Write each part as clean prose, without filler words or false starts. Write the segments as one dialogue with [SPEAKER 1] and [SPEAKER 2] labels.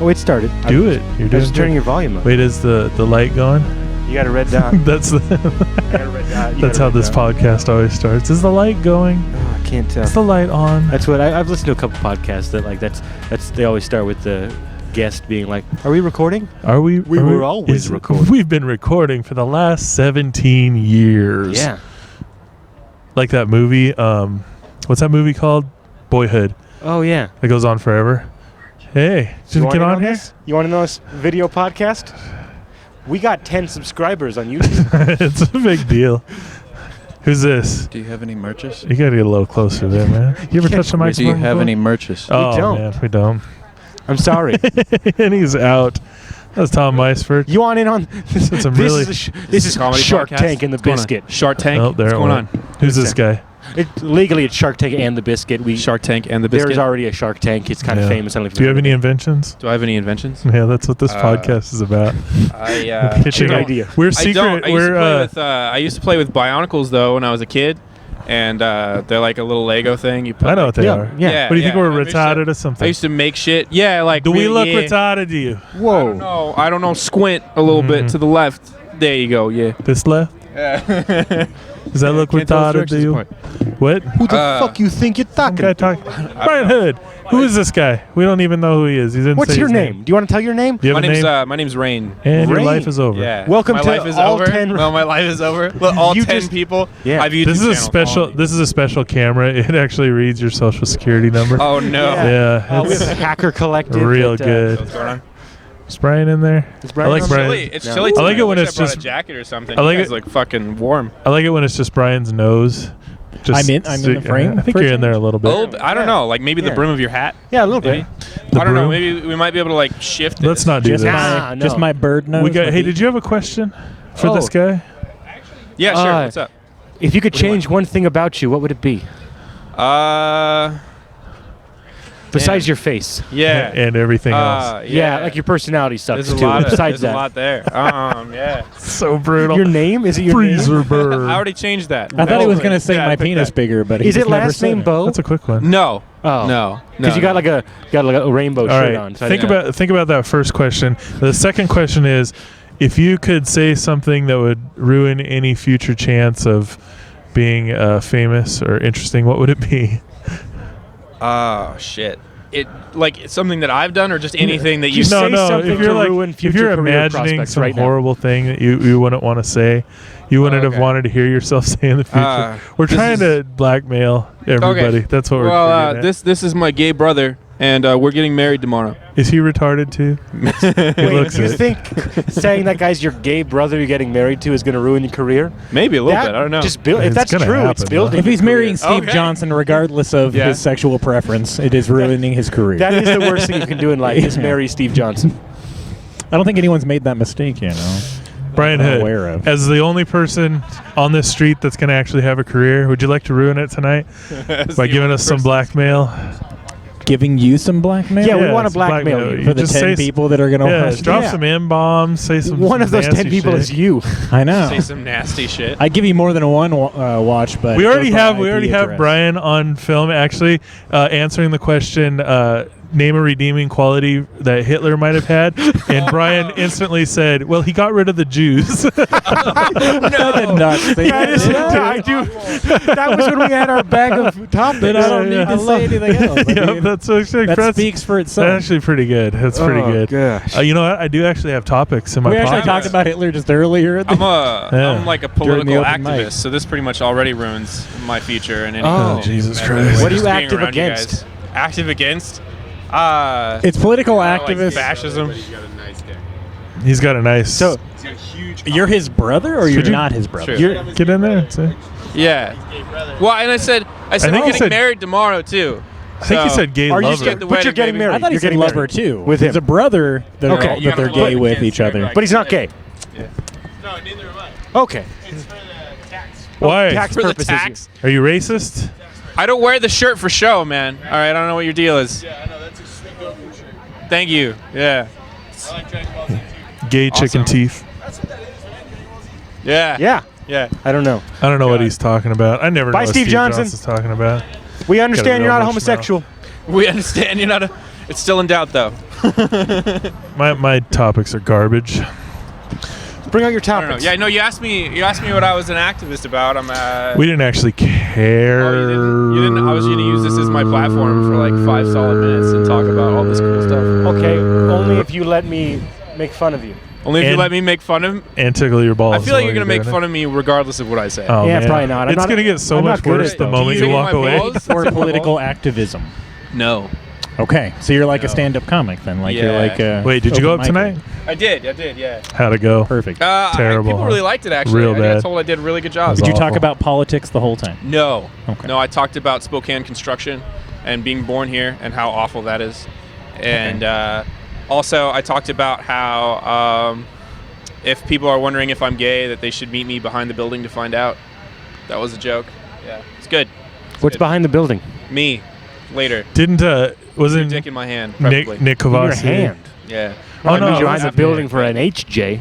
[SPEAKER 1] Oh, it started.
[SPEAKER 2] Do it. You're
[SPEAKER 1] just turning your volume up.
[SPEAKER 2] Wait, is the light going?
[SPEAKER 1] You got a red dot.
[SPEAKER 2] That's
[SPEAKER 1] I got a red dot.
[SPEAKER 2] that's how this podcast always starts. Is the light going?
[SPEAKER 1] Oh, I can't tell.
[SPEAKER 2] Is the light on?
[SPEAKER 1] That's what I've listened to a couple podcasts that like that's they always start with the guest being like, "Are we recording?"
[SPEAKER 2] Are we?
[SPEAKER 1] We were always recording.
[SPEAKER 2] We've been recording for the last 17 years.
[SPEAKER 1] Yeah.
[SPEAKER 2] Like that movie. What's that movie called? Boyhood.
[SPEAKER 1] Oh yeah.
[SPEAKER 2] It goes on forever. Hey, just get on here.
[SPEAKER 1] You want to know this video podcast? We got 10 subscribers on YouTube.
[SPEAKER 2] It's a big deal. Who's this?
[SPEAKER 3] Do you have any merches?
[SPEAKER 2] You gotta get a little closer there, man. You ever touch the microphone?
[SPEAKER 3] Do you have any merches?
[SPEAKER 2] Oh,
[SPEAKER 1] don't.
[SPEAKER 2] man, we don't.
[SPEAKER 1] I'm sorry.
[SPEAKER 2] And he's out. That's Tom Meisford.
[SPEAKER 1] You want in on this? This is
[SPEAKER 3] comedy
[SPEAKER 1] Shark
[SPEAKER 3] podcast.
[SPEAKER 1] Tank and the
[SPEAKER 3] What's going on?
[SPEAKER 1] Biscuit.
[SPEAKER 3] Shark Tank.
[SPEAKER 2] Oh, there
[SPEAKER 3] What's
[SPEAKER 2] it
[SPEAKER 3] going
[SPEAKER 2] went.
[SPEAKER 3] on?
[SPEAKER 2] Who's this guy?
[SPEAKER 1] Legally, it's Shark Tank and the Biscuit.
[SPEAKER 3] Shark Tank and the Biscuit.
[SPEAKER 1] There's already a Shark Tank. It's kind of famous. I don't know if
[SPEAKER 2] Do you have any inventions?
[SPEAKER 3] Do I have any inventions?
[SPEAKER 2] Yeah, that's what this podcast is about.
[SPEAKER 1] Good idea.
[SPEAKER 2] We're secret.
[SPEAKER 3] I used to play with Bionicles though when I was a kid, and they're like a little Lego thing. You put
[SPEAKER 2] I know what they are.
[SPEAKER 1] Yeah.
[SPEAKER 2] What do you think we're retarded or something?
[SPEAKER 3] I used to make shit. Yeah, like.
[SPEAKER 2] Do we look retarded to you?
[SPEAKER 1] Whoa.
[SPEAKER 3] I don't know. Squint a little bit to the left. There you go. Yeah.
[SPEAKER 2] This left?
[SPEAKER 3] Yeah.
[SPEAKER 2] Does that look retarded to you? What?
[SPEAKER 1] Who the fuck you think you're talking?
[SPEAKER 2] Brian Hood. Who is this guy? We don't even know who he is. He didn't
[SPEAKER 1] What's
[SPEAKER 2] say
[SPEAKER 1] your
[SPEAKER 2] his
[SPEAKER 1] name? Do you want to tell your name?
[SPEAKER 2] Do you have a name?
[SPEAKER 3] My name's Rain.
[SPEAKER 2] And your
[SPEAKER 1] Rain.
[SPEAKER 2] life is over.
[SPEAKER 3] Yeah.
[SPEAKER 1] Welcome
[SPEAKER 3] my
[SPEAKER 1] to
[SPEAKER 3] life is
[SPEAKER 1] all
[SPEAKER 3] over.
[SPEAKER 1] 10
[SPEAKER 3] Well, my life is over. Well, all
[SPEAKER 1] You
[SPEAKER 3] 10
[SPEAKER 1] just-
[SPEAKER 3] people.
[SPEAKER 1] Yeah.
[SPEAKER 3] I've
[SPEAKER 2] This is a special. This is a special camera. It actually reads your social security number.
[SPEAKER 3] Oh no.
[SPEAKER 2] Yeah.
[SPEAKER 1] We have
[SPEAKER 2] It's
[SPEAKER 1] a hacker collective.
[SPEAKER 2] real
[SPEAKER 1] that,
[SPEAKER 2] good.
[SPEAKER 3] What's going on?
[SPEAKER 2] Is Brian in there?
[SPEAKER 1] Is Brian
[SPEAKER 2] I like
[SPEAKER 1] on?
[SPEAKER 2] Brian.
[SPEAKER 3] It's
[SPEAKER 1] No.
[SPEAKER 3] chilly.
[SPEAKER 2] I like it when
[SPEAKER 3] wish
[SPEAKER 2] it's
[SPEAKER 3] I brought
[SPEAKER 2] just-
[SPEAKER 3] a jacket or something.
[SPEAKER 2] I like
[SPEAKER 3] You guys
[SPEAKER 2] it-
[SPEAKER 3] look fucking warm.
[SPEAKER 2] I like it when it's just Brian's nose.
[SPEAKER 4] I'm in the frame
[SPEAKER 2] I think
[SPEAKER 4] for a
[SPEAKER 2] you're in there a
[SPEAKER 4] change?
[SPEAKER 2] little bit.
[SPEAKER 3] I don't know. Like maybe the brim of your hat.
[SPEAKER 1] Yeah, a little bit.
[SPEAKER 3] Maybe.
[SPEAKER 2] The
[SPEAKER 3] I don't know.
[SPEAKER 2] broom?
[SPEAKER 3] Maybe we might be able to like shift.
[SPEAKER 2] Let's not do
[SPEAKER 4] Just
[SPEAKER 2] this.
[SPEAKER 1] Nah, no.
[SPEAKER 4] just my bird nose.
[SPEAKER 2] We got.
[SPEAKER 4] my
[SPEAKER 2] Hey,
[SPEAKER 4] beak.
[SPEAKER 2] did you have a question for this guy?
[SPEAKER 3] Yeah, sure. What's up?
[SPEAKER 1] If you could change one thing about you, what would it be? Besides your face.
[SPEAKER 3] Yeah.
[SPEAKER 2] And everything else.
[SPEAKER 1] Yeah, like your personality sucks
[SPEAKER 3] There's a
[SPEAKER 1] too.
[SPEAKER 3] lot.
[SPEAKER 1] Besides
[SPEAKER 3] There's a
[SPEAKER 1] that,
[SPEAKER 3] lot there. Yeah.
[SPEAKER 2] So brutal.
[SPEAKER 1] your name is it your name?
[SPEAKER 2] Freezer bird.
[SPEAKER 3] I already changed that.
[SPEAKER 4] I thought he was gonna say
[SPEAKER 3] Yeah, I
[SPEAKER 4] my
[SPEAKER 3] picked
[SPEAKER 4] penis
[SPEAKER 3] that.
[SPEAKER 4] bigger, but he
[SPEAKER 1] Is
[SPEAKER 4] just
[SPEAKER 1] it
[SPEAKER 4] never
[SPEAKER 1] last
[SPEAKER 4] said
[SPEAKER 1] name
[SPEAKER 4] it.
[SPEAKER 1] Bo?
[SPEAKER 2] That's a quick one.
[SPEAKER 3] No.
[SPEAKER 1] Oh,
[SPEAKER 3] No.
[SPEAKER 1] because you got like a rainbow
[SPEAKER 2] All
[SPEAKER 1] shirt
[SPEAKER 2] right.
[SPEAKER 1] on. So
[SPEAKER 2] Think about that first question. The second question is, if you could say something that would ruin any future chance of being famous or interesting, what would it be?
[SPEAKER 3] Oh shit. It's something that I've done, or just anything that you
[SPEAKER 1] Just
[SPEAKER 3] say.
[SPEAKER 1] say something
[SPEAKER 2] If
[SPEAKER 1] to
[SPEAKER 2] you're
[SPEAKER 1] ruin
[SPEAKER 2] if you're
[SPEAKER 1] future career
[SPEAKER 2] imagining
[SPEAKER 1] prospects
[SPEAKER 2] some
[SPEAKER 1] right now.
[SPEAKER 2] horrible thing that you wouldn't want to say, you wouldn't have
[SPEAKER 3] okay.
[SPEAKER 2] wanted to hear yourself say in the future. We're
[SPEAKER 3] this
[SPEAKER 2] trying to blackmail everybody.
[SPEAKER 3] Okay.
[SPEAKER 2] That's what we're
[SPEAKER 3] Well,
[SPEAKER 2] doing.
[SPEAKER 3] this is my gay brother, and we're getting married tomorrow.
[SPEAKER 2] Is he retarded too? He
[SPEAKER 1] Wait,
[SPEAKER 2] looks
[SPEAKER 1] do you
[SPEAKER 2] it.
[SPEAKER 1] think saying that guy's your gay brother you're getting married to is going to ruin your career?
[SPEAKER 3] Maybe a little
[SPEAKER 1] That
[SPEAKER 3] bit. I don't know.
[SPEAKER 1] If
[SPEAKER 2] It's
[SPEAKER 1] that's
[SPEAKER 2] gonna
[SPEAKER 1] true,
[SPEAKER 2] happen,
[SPEAKER 1] it's building.
[SPEAKER 4] If
[SPEAKER 1] your
[SPEAKER 4] he's marrying
[SPEAKER 1] career.
[SPEAKER 4] Steve Johnson, regardless of
[SPEAKER 3] Yeah.
[SPEAKER 4] his sexual preference, it is ruining his career.
[SPEAKER 1] That is the worst thing you can do in life is marry Steve Johnson.
[SPEAKER 4] I don't think anyone's made that mistake, you know.
[SPEAKER 2] Brian
[SPEAKER 4] I'm
[SPEAKER 2] Hood,
[SPEAKER 4] aware of.
[SPEAKER 2] as the only person on this street that's going to actually have a career, would you like to ruin it tonight by giving us some blackmail?
[SPEAKER 4] Giving you some blackmail?
[SPEAKER 1] Yeah, we
[SPEAKER 2] Yeah,
[SPEAKER 1] want to
[SPEAKER 2] it's
[SPEAKER 1] blackmail
[SPEAKER 2] blackmail.
[SPEAKER 1] you.
[SPEAKER 4] For the
[SPEAKER 2] Just
[SPEAKER 4] 10
[SPEAKER 2] say
[SPEAKER 4] people that are going to
[SPEAKER 2] Yeah,
[SPEAKER 4] watch.
[SPEAKER 2] drop
[SPEAKER 1] Yeah.
[SPEAKER 2] some M-bombs, say some
[SPEAKER 1] One of those
[SPEAKER 2] nasty
[SPEAKER 1] 10 people
[SPEAKER 2] shit.
[SPEAKER 1] is you.
[SPEAKER 4] I know.
[SPEAKER 3] Say some nasty shit.
[SPEAKER 4] I'd give you more than one watch, but
[SPEAKER 2] We already
[SPEAKER 4] goes by
[SPEAKER 2] have
[SPEAKER 4] IP address.
[SPEAKER 2] Brian on film actually answering the question, name a redeeming quality that Hitler might have had, and Brian instantly said, well, he got rid of the Jews.
[SPEAKER 4] I did not say that.
[SPEAKER 1] I do. That was when we had our bag of topics.
[SPEAKER 4] Then I don't need to say anything else. I
[SPEAKER 2] Yeah,
[SPEAKER 4] mean,
[SPEAKER 2] that's actually
[SPEAKER 4] that speaks for itself.
[SPEAKER 2] That's actually pretty good. That's pretty good.
[SPEAKER 1] Gosh.
[SPEAKER 2] You know what? I do actually have topics in my
[SPEAKER 4] We actually
[SPEAKER 2] podcast.
[SPEAKER 4] talked about Hitler just earlier.
[SPEAKER 3] I'm like a
[SPEAKER 4] During the
[SPEAKER 3] political
[SPEAKER 4] open mic.
[SPEAKER 3] activist, so this pretty much already ruins my future and any.
[SPEAKER 1] Oh,
[SPEAKER 2] Jesus
[SPEAKER 3] Like,
[SPEAKER 2] Christ.
[SPEAKER 1] What are you
[SPEAKER 3] just being
[SPEAKER 1] active
[SPEAKER 3] around you
[SPEAKER 1] against?
[SPEAKER 3] guys. Active against?
[SPEAKER 4] It's political
[SPEAKER 3] like
[SPEAKER 4] activists.
[SPEAKER 3] fascism.
[SPEAKER 2] He's got a nice.
[SPEAKER 1] So
[SPEAKER 4] You're his brother, or you're
[SPEAKER 2] Could you-
[SPEAKER 4] not his brother?
[SPEAKER 3] True.
[SPEAKER 2] get in there. Say.
[SPEAKER 3] Yeah. Well, and I said
[SPEAKER 2] think
[SPEAKER 3] we're
[SPEAKER 2] he
[SPEAKER 3] getting
[SPEAKER 2] said-
[SPEAKER 3] married tomorrow too.
[SPEAKER 2] I think he said gay
[SPEAKER 1] are you
[SPEAKER 2] lover.
[SPEAKER 1] scared?
[SPEAKER 3] the
[SPEAKER 1] But you're
[SPEAKER 3] wedding,
[SPEAKER 1] getting
[SPEAKER 3] baby.
[SPEAKER 1] married.
[SPEAKER 4] I thought he
[SPEAKER 1] You're
[SPEAKER 4] said
[SPEAKER 1] getting
[SPEAKER 4] lover
[SPEAKER 1] married.
[SPEAKER 4] too.
[SPEAKER 1] With
[SPEAKER 4] There's
[SPEAKER 1] him.
[SPEAKER 4] a brother that,
[SPEAKER 1] Okay.
[SPEAKER 4] that they're gay with each other.
[SPEAKER 1] But he's not gay.
[SPEAKER 5] No, neither am I.
[SPEAKER 1] Okay.
[SPEAKER 5] It's for the tax.
[SPEAKER 2] Why?
[SPEAKER 1] Tax
[SPEAKER 3] For the
[SPEAKER 1] purposes.
[SPEAKER 3] tax.
[SPEAKER 2] Are you racist?
[SPEAKER 3] I don't wear the shirt for show, man. All right, I don't know what your deal is.
[SPEAKER 5] Yeah, I know. That's a sweet Goku shirt.
[SPEAKER 3] Thank you. Yeah.
[SPEAKER 5] I like Dragon Ball Z too.
[SPEAKER 2] Gay chicken
[SPEAKER 3] Awesome.
[SPEAKER 2] teeth.
[SPEAKER 5] That's what that is, right? Dragon Ball Z?
[SPEAKER 3] Yeah.
[SPEAKER 1] Yeah.
[SPEAKER 3] Yeah.
[SPEAKER 1] I don't know.
[SPEAKER 2] I don't know what he's talking about. I never know
[SPEAKER 1] Bye,
[SPEAKER 2] what
[SPEAKER 1] Steve Johnson.
[SPEAKER 2] Johnson's talking about.
[SPEAKER 1] We understand
[SPEAKER 2] real
[SPEAKER 1] you're not a
[SPEAKER 2] much
[SPEAKER 1] homosexual.
[SPEAKER 3] We understand you're not a. It's still in doubt, though.
[SPEAKER 2] My topics are garbage.
[SPEAKER 1] Bring out your
[SPEAKER 3] I don't know.
[SPEAKER 1] topics.
[SPEAKER 3] Yeah, no. You asked me what I was an activist about.
[SPEAKER 2] We didn't actually care.
[SPEAKER 3] Oh, you didn't. I was going to use this as my platform for like 5 solid minutes and talk about all this cool stuff.
[SPEAKER 1] Okay, only if you let me make fun of you.
[SPEAKER 3] Only if you
[SPEAKER 2] And-
[SPEAKER 3] let me make fun of him.
[SPEAKER 2] And tickle your balls.
[SPEAKER 3] I feel like
[SPEAKER 2] while
[SPEAKER 3] you're going to make
[SPEAKER 2] doing
[SPEAKER 3] fun of me regardless of what I say.
[SPEAKER 2] Oh,
[SPEAKER 1] Yeah,
[SPEAKER 2] man.
[SPEAKER 1] probably not. I'm
[SPEAKER 2] It's
[SPEAKER 1] not-
[SPEAKER 2] going to get so
[SPEAKER 1] I'm
[SPEAKER 2] much
[SPEAKER 1] not good
[SPEAKER 2] worse
[SPEAKER 1] at
[SPEAKER 2] the
[SPEAKER 1] it, though.
[SPEAKER 2] moment
[SPEAKER 3] Do
[SPEAKER 2] you
[SPEAKER 3] you
[SPEAKER 2] walk
[SPEAKER 3] think my
[SPEAKER 2] away.
[SPEAKER 3] balls-
[SPEAKER 4] Or political activism.
[SPEAKER 3] No.
[SPEAKER 4] Okay, so you're like a
[SPEAKER 3] No.
[SPEAKER 4] stand-up comic then, like you're
[SPEAKER 3] Yeah.
[SPEAKER 4] like.
[SPEAKER 2] Wait, did you go up
[SPEAKER 4] open micer.
[SPEAKER 2] tonight?
[SPEAKER 3] I did, yeah.
[SPEAKER 2] How'd it go?
[SPEAKER 4] Perfect.
[SPEAKER 2] Terrible,
[SPEAKER 3] People
[SPEAKER 2] huh?
[SPEAKER 3] really liked it, actually.
[SPEAKER 2] Real
[SPEAKER 3] I got
[SPEAKER 2] bad.
[SPEAKER 3] told I did a really good job.
[SPEAKER 4] Did you talk
[SPEAKER 2] awful.
[SPEAKER 4] about politics the whole time?
[SPEAKER 3] No.
[SPEAKER 4] Okay.
[SPEAKER 3] No, I talked about Spokane construction and being born here and how awful that is. And also, I talked about how if people are wondering if I'm gay, that they should meet me behind the building to find out. That was a joke. Yeah. It's good.
[SPEAKER 1] What's behind the building?
[SPEAKER 3] Me. Later.
[SPEAKER 2] Didn't
[SPEAKER 3] Your
[SPEAKER 2] wasn't
[SPEAKER 3] dick in my hand, probably.
[SPEAKER 2] Nick
[SPEAKER 1] In your
[SPEAKER 2] Cavazzi?
[SPEAKER 1] hand.
[SPEAKER 3] Yeah.
[SPEAKER 2] Oh, no,
[SPEAKER 1] I
[SPEAKER 2] it
[SPEAKER 1] behind the
[SPEAKER 2] was-
[SPEAKER 1] building for an HJ.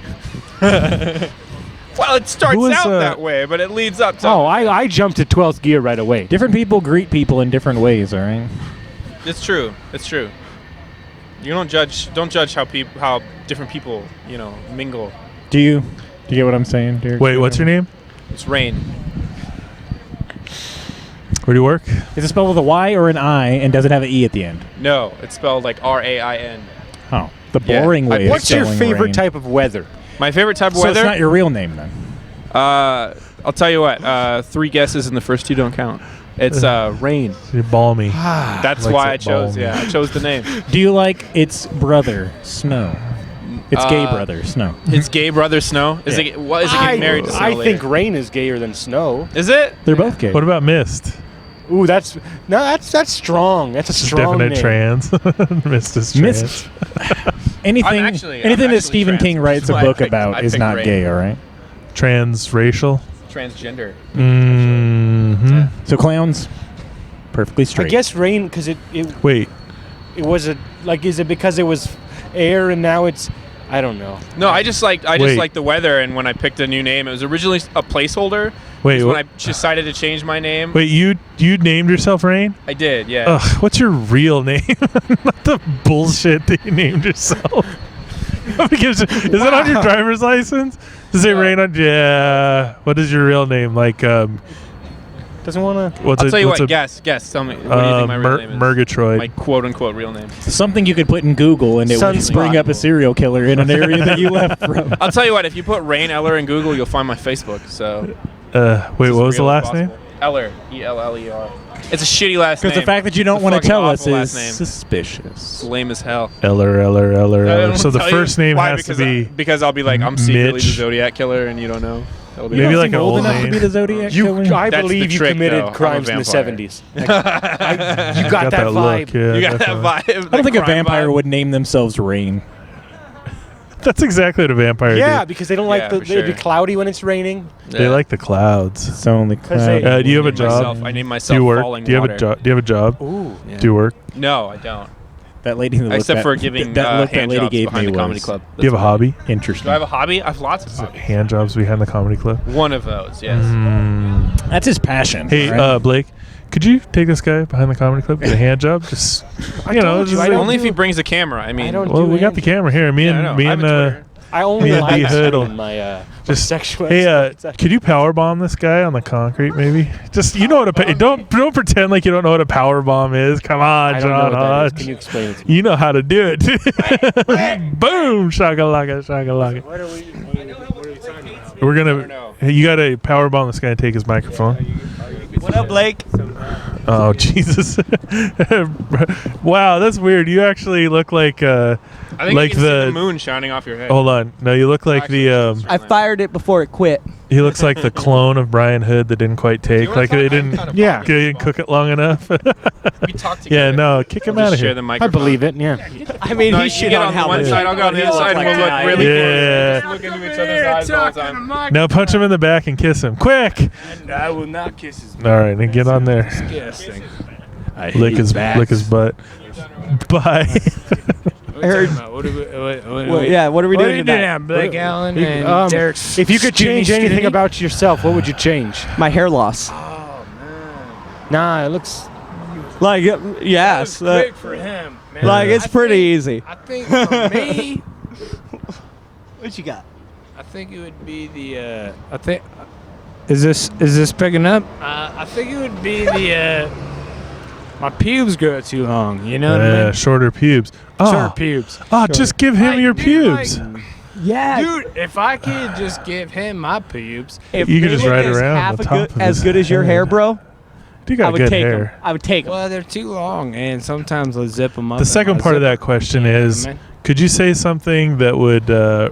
[SPEAKER 3] Well, it starts
[SPEAKER 2] Who was,
[SPEAKER 3] out that way, but it leads up to.
[SPEAKER 1] Oh, I jumped to 12th gear right away.
[SPEAKER 4] Different people greet people in different ways, all right?
[SPEAKER 3] It's true. It's true. You don't judge how different people, mingle.
[SPEAKER 4] Do you get what I'm saying, Derek?
[SPEAKER 2] Wait, what's your name?
[SPEAKER 3] It's rain.
[SPEAKER 2] Where do you work?
[SPEAKER 4] Is it spelled with a Y or an I, and does it have an E at the end?
[SPEAKER 3] No, it's spelled like RAIN.
[SPEAKER 4] Oh, the
[SPEAKER 3] Yeah.
[SPEAKER 4] boring way. of
[SPEAKER 1] What's your
[SPEAKER 4] spelling
[SPEAKER 1] favorite
[SPEAKER 4] rain.
[SPEAKER 1] type of weather?
[SPEAKER 3] My favorite type of
[SPEAKER 4] So
[SPEAKER 3] weather.
[SPEAKER 4] it's not your real name then.
[SPEAKER 3] I'll tell you what. 3 guesses and the first 2 don't count. It's rain.
[SPEAKER 2] You're balmy.
[SPEAKER 3] That's
[SPEAKER 2] Likes
[SPEAKER 3] why
[SPEAKER 2] it
[SPEAKER 3] I chose.
[SPEAKER 2] balmy.
[SPEAKER 3] Yeah, I chose the name.
[SPEAKER 4] Do you like its brother, Snow? It's gay brother, Snow.
[SPEAKER 3] It's gay brother Snow. Is
[SPEAKER 4] Yeah.
[SPEAKER 3] it? What is it getting married to Snow
[SPEAKER 1] I
[SPEAKER 3] later?
[SPEAKER 1] think rain is gayer than snow.
[SPEAKER 3] Is it?
[SPEAKER 4] They're both gay.
[SPEAKER 2] What about Mist?
[SPEAKER 1] Ooh, that's strong. That's a strong
[SPEAKER 2] Definite
[SPEAKER 1] name.
[SPEAKER 2] trans. Mist is trans.
[SPEAKER 4] Mist. anything
[SPEAKER 3] I'm actually
[SPEAKER 4] that Stephen
[SPEAKER 3] trans,
[SPEAKER 4] King
[SPEAKER 3] which
[SPEAKER 4] writes
[SPEAKER 3] is
[SPEAKER 4] a
[SPEAKER 3] why I
[SPEAKER 4] book
[SPEAKER 3] picked-
[SPEAKER 4] about
[SPEAKER 3] I
[SPEAKER 4] is
[SPEAKER 3] picked
[SPEAKER 4] not
[SPEAKER 3] rain.
[SPEAKER 4] gay, all right?
[SPEAKER 2] Transracial.
[SPEAKER 3] Transgender.
[SPEAKER 2] Mm-hmm.
[SPEAKER 4] So clowns, perfectly
[SPEAKER 1] I
[SPEAKER 4] straight.
[SPEAKER 1] guess rain because it
[SPEAKER 2] Wait,
[SPEAKER 1] was a like. Is it because it was air and now it's? I don't know.
[SPEAKER 3] No, I just
[SPEAKER 2] Wait.
[SPEAKER 3] liked the weather, and when I picked a new name, it was originally a placeholder.
[SPEAKER 2] wait,
[SPEAKER 3] When I
[SPEAKER 2] wh-
[SPEAKER 3] decided to change my name,
[SPEAKER 2] wait. You named yourself Rain?
[SPEAKER 3] I did. Yeah.
[SPEAKER 2] Ugh, what's your real name? Not the bullshit that you named yourself. Because is it on your driver's license? Does it Rain on? Yeah. What is your real name? Like
[SPEAKER 1] Doesn't want to.
[SPEAKER 2] what's
[SPEAKER 3] I'll
[SPEAKER 2] it?
[SPEAKER 3] tell you
[SPEAKER 2] what's
[SPEAKER 3] what.
[SPEAKER 2] a-
[SPEAKER 3] Guess. Tell me. What do you think my real name is?
[SPEAKER 2] Murgatroyd.
[SPEAKER 3] My quote unquote real name.
[SPEAKER 4] Something you could put in Google and it would
[SPEAKER 1] Sunspot.
[SPEAKER 4] bring up a serial killer in an area that you left from.
[SPEAKER 3] I'll tell you what. If you put Rain Eller in Google, you'll find my Facebook. So.
[SPEAKER 2] Wait,
[SPEAKER 3] it's
[SPEAKER 2] what
[SPEAKER 3] as
[SPEAKER 2] was the
[SPEAKER 3] real as
[SPEAKER 2] last name?
[SPEAKER 3] possible. Eller. ELLER. It's a shitty last name.
[SPEAKER 4] Because the fact that you don't
[SPEAKER 3] It's a
[SPEAKER 4] want to
[SPEAKER 3] fucking
[SPEAKER 4] tell us
[SPEAKER 3] awful
[SPEAKER 4] is
[SPEAKER 3] last name.
[SPEAKER 4] suspicious.
[SPEAKER 3] It's lame as hell.
[SPEAKER 2] Eller.
[SPEAKER 3] I don't
[SPEAKER 2] So the
[SPEAKER 3] tell you
[SPEAKER 2] first name
[SPEAKER 3] why,
[SPEAKER 2] has to
[SPEAKER 3] because
[SPEAKER 2] be
[SPEAKER 3] because I'll be like, I'm secretly
[SPEAKER 2] Mitch.
[SPEAKER 3] the Zodiac killer, and you don't know. That'll be
[SPEAKER 2] Maybe
[SPEAKER 4] You
[SPEAKER 2] like
[SPEAKER 4] don't
[SPEAKER 2] an
[SPEAKER 4] seem old
[SPEAKER 2] old
[SPEAKER 4] enough to
[SPEAKER 2] name.
[SPEAKER 4] be the Zodiac killer?
[SPEAKER 1] I
[SPEAKER 3] That's
[SPEAKER 1] believe
[SPEAKER 3] the
[SPEAKER 1] you
[SPEAKER 3] trick,
[SPEAKER 1] committed
[SPEAKER 3] though. I'm a
[SPEAKER 1] crimes in the
[SPEAKER 3] vampire.
[SPEAKER 1] 70s. You got that vibe.
[SPEAKER 2] look. Yeah,
[SPEAKER 3] You got that
[SPEAKER 2] definitely.
[SPEAKER 3] vibe.
[SPEAKER 4] I don't think a vampire would name themselves Rain.
[SPEAKER 2] That's exactly what a vampire
[SPEAKER 1] Yeah,
[SPEAKER 2] do.
[SPEAKER 1] because they don't like
[SPEAKER 3] Yeah,
[SPEAKER 1] the.
[SPEAKER 3] for
[SPEAKER 1] It'd be
[SPEAKER 3] sure.
[SPEAKER 1] cloudy when it's raining.
[SPEAKER 2] They like the clouds.
[SPEAKER 4] It's only
[SPEAKER 1] they-
[SPEAKER 4] cloud.
[SPEAKER 2] Do you have a job?
[SPEAKER 3] I name
[SPEAKER 2] Do
[SPEAKER 3] myself
[SPEAKER 2] you work?
[SPEAKER 3] Falling
[SPEAKER 2] Do you have
[SPEAKER 3] Water.
[SPEAKER 2] a job? Do you have a job?
[SPEAKER 1] Ooh.
[SPEAKER 3] Yeah.
[SPEAKER 2] Do you work?
[SPEAKER 3] No, I don't.
[SPEAKER 4] That lady who looked
[SPEAKER 3] Except
[SPEAKER 4] that,
[SPEAKER 3] for giving
[SPEAKER 4] that look that
[SPEAKER 3] hand
[SPEAKER 4] lady
[SPEAKER 3] jobs
[SPEAKER 4] gave
[SPEAKER 3] behind
[SPEAKER 4] me
[SPEAKER 3] the comedy
[SPEAKER 4] was
[SPEAKER 3] club.
[SPEAKER 2] Do you have a hobby?
[SPEAKER 4] interesting.
[SPEAKER 3] Do I have a hobby? I have lots of hobbies.
[SPEAKER 2] Hand jobs behind the comedy club.
[SPEAKER 3] One of those, yes.
[SPEAKER 4] That's his passion.
[SPEAKER 2] Hey,
[SPEAKER 4] right?
[SPEAKER 2] Blake, could you take this guy behind the comedy club? Get a hand job? Just
[SPEAKER 1] I
[SPEAKER 2] you know,
[SPEAKER 1] told you,
[SPEAKER 2] just
[SPEAKER 1] I
[SPEAKER 2] like-
[SPEAKER 1] don't
[SPEAKER 3] Only if
[SPEAKER 1] do-
[SPEAKER 3] he brings a camera. I mean,
[SPEAKER 1] I don't
[SPEAKER 2] well,
[SPEAKER 1] do
[SPEAKER 2] we got the
[SPEAKER 1] anything.
[SPEAKER 2] camera here. Me
[SPEAKER 3] Yeah, I
[SPEAKER 2] and
[SPEAKER 3] know.
[SPEAKER 2] me
[SPEAKER 3] I have
[SPEAKER 2] and
[SPEAKER 3] a Twitter.
[SPEAKER 1] I only
[SPEAKER 2] Yeah,
[SPEAKER 1] like
[SPEAKER 2] the hood
[SPEAKER 1] swimming
[SPEAKER 2] will-
[SPEAKER 1] in my
[SPEAKER 2] just
[SPEAKER 1] sexual.
[SPEAKER 2] hey, could you power bomb this guy on the concrete? Maybe just you know what a don't pretend like you don't know what a power bomb is. Come on,
[SPEAKER 1] I don't know
[SPEAKER 2] John
[SPEAKER 1] what that is.
[SPEAKER 2] Hodge.
[SPEAKER 1] Can you explain it to me?
[SPEAKER 2] You know how to do it. Boom, shakalaka, shakalaka.
[SPEAKER 1] What are we talking about?
[SPEAKER 2] We're
[SPEAKER 3] I don't
[SPEAKER 2] gonna.
[SPEAKER 3] know.
[SPEAKER 2] Hey, you gotta power bomb this guy and take his microphone.
[SPEAKER 3] What up, Blake?
[SPEAKER 2] Oh Jesus! Wow, that's weird. You actually look like
[SPEAKER 3] I think
[SPEAKER 2] like
[SPEAKER 3] you can see
[SPEAKER 2] the.
[SPEAKER 3] the moon shining off your head.
[SPEAKER 2] Hold on. No, you look like
[SPEAKER 3] Actually,
[SPEAKER 2] the.
[SPEAKER 6] I fired it before it quit.
[SPEAKER 2] He looks like the clone of Brian Hood that didn't quite take.
[SPEAKER 3] wanna
[SPEAKER 2] Like
[SPEAKER 3] talk?
[SPEAKER 2] they
[SPEAKER 3] I
[SPEAKER 2] didn't.
[SPEAKER 3] kind of
[SPEAKER 1] Yeah.
[SPEAKER 2] They didn't cook it long enough.
[SPEAKER 3] We talk together.
[SPEAKER 2] Yeah, no, kick him
[SPEAKER 3] We'll
[SPEAKER 2] out
[SPEAKER 3] just
[SPEAKER 2] of
[SPEAKER 3] share
[SPEAKER 2] here.
[SPEAKER 3] the
[SPEAKER 1] I
[SPEAKER 3] microphone.
[SPEAKER 1] believe it. Yeah.
[SPEAKER 6] I mean,
[SPEAKER 3] No,
[SPEAKER 6] he
[SPEAKER 3] you
[SPEAKER 6] shit
[SPEAKER 3] get
[SPEAKER 6] on
[SPEAKER 3] on
[SPEAKER 6] how
[SPEAKER 3] the one
[SPEAKER 6] much
[SPEAKER 3] side, I'll go on the other side, and we'll look really
[SPEAKER 2] Yeah.
[SPEAKER 3] close. Just look into each other's eyes all the time.
[SPEAKER 2] Now punch him in the back and kiss him, quick!
[SPEAKER 5] I will not kiss his
[SPEAKER 2] All right, then get on there.
[SPEAKER 5] disgusting.
[SPEAKER 2] Lick his butt. Bye.
[SPEAKER 6] I heard.
[SPEAKER 5] What are we,
[SPEAKER 6] Well, yeah, what are we
[SPEAKER 5] what are
[SPEAKER 6] doing
[SPEAKER 5] you
[SPEAKER 6] tonight?
[SPEAKER 5] doing now, Blake Allen and Derek's
[SPEAKER 1] If you could change
[SPEAKER 5] skinny,
[SPEAKER 1] anything
[SPEAKER 5] skinny?
[SPEAKER 1] about yourself, what would you change?
[SPEAKER 6] My hair loss.
[SPEAKER 1] Nah, it looks.
[SPEAKER 6] Like, yes.
[SPEAKER 5] Quick for him. Man,
[SPEAKER 6] Like, it's pretty easy.
[SPEAKER 5] I think for me,
[SPEAKER 6] What you got?
[SPEAKER 5] I think it would be the. I think. Is this picking up? I think it would be the. My pubes grow too long. You know what I mean?
[SPEAKER 2] Shorter pubes. Oh,
[SPEAKER 5] Short pubes.
[SPEAKER 2] oh, just give him
[SPEAKER 5] Like,
[SPEAKER 2] your
[SPEAKER 5] dude,
[SPEAKER 2] pubes.
[SPEAKER 6] Yeah.
[SPEAKER 5] Dude, if I could just give him my pubes,
[SPEAKER 6] If
[SPEAKER 2] You could
[SPEAKER 6] they
[SPEAKER 2] just
[SPEAKER 6] look
[SPEAKER 2] ride
[SPEAKER 6] as
[SPEAKER 2] around
[SPEAKER 6] half
[SPEAKER 2] the
[SPEAKER 6] a
[SPEAKER 2] top
[SPEAKER 6] good,
[SPEAKER 2] of
[SPEAKER 6] as
[SPEAKER 2] his
[SPEAKER 6] good as your hair,
[SPEAKER 2] head.
[SPEAKER 6] bro.
[SPEAKER 2] You
[SPEAKER 6] I
[SPEAKER 2] got
[SPEAKER 6] would
[SPEAKER 2] good
[SPEAKER 6] take
[SPEAKER 2] hair.
[SPEAKER 6] them. I would take them.
[SPEAKER 5] well, they're too long, and sometimes I zip them up.
[SPEAKER 2] The
[SPEAKER 5] in
[SPEAKER 2] second
[SPEAKER 5] my
[SPEAKER 2] part of
[SPEAKER 5] zipper.
[SPEAKER 2] that question
[SPEAKER 5] You know what I
[SPEAKER 2] is,
[SPEAKER 5] mean?
[SPEAKER 2] could you say something that would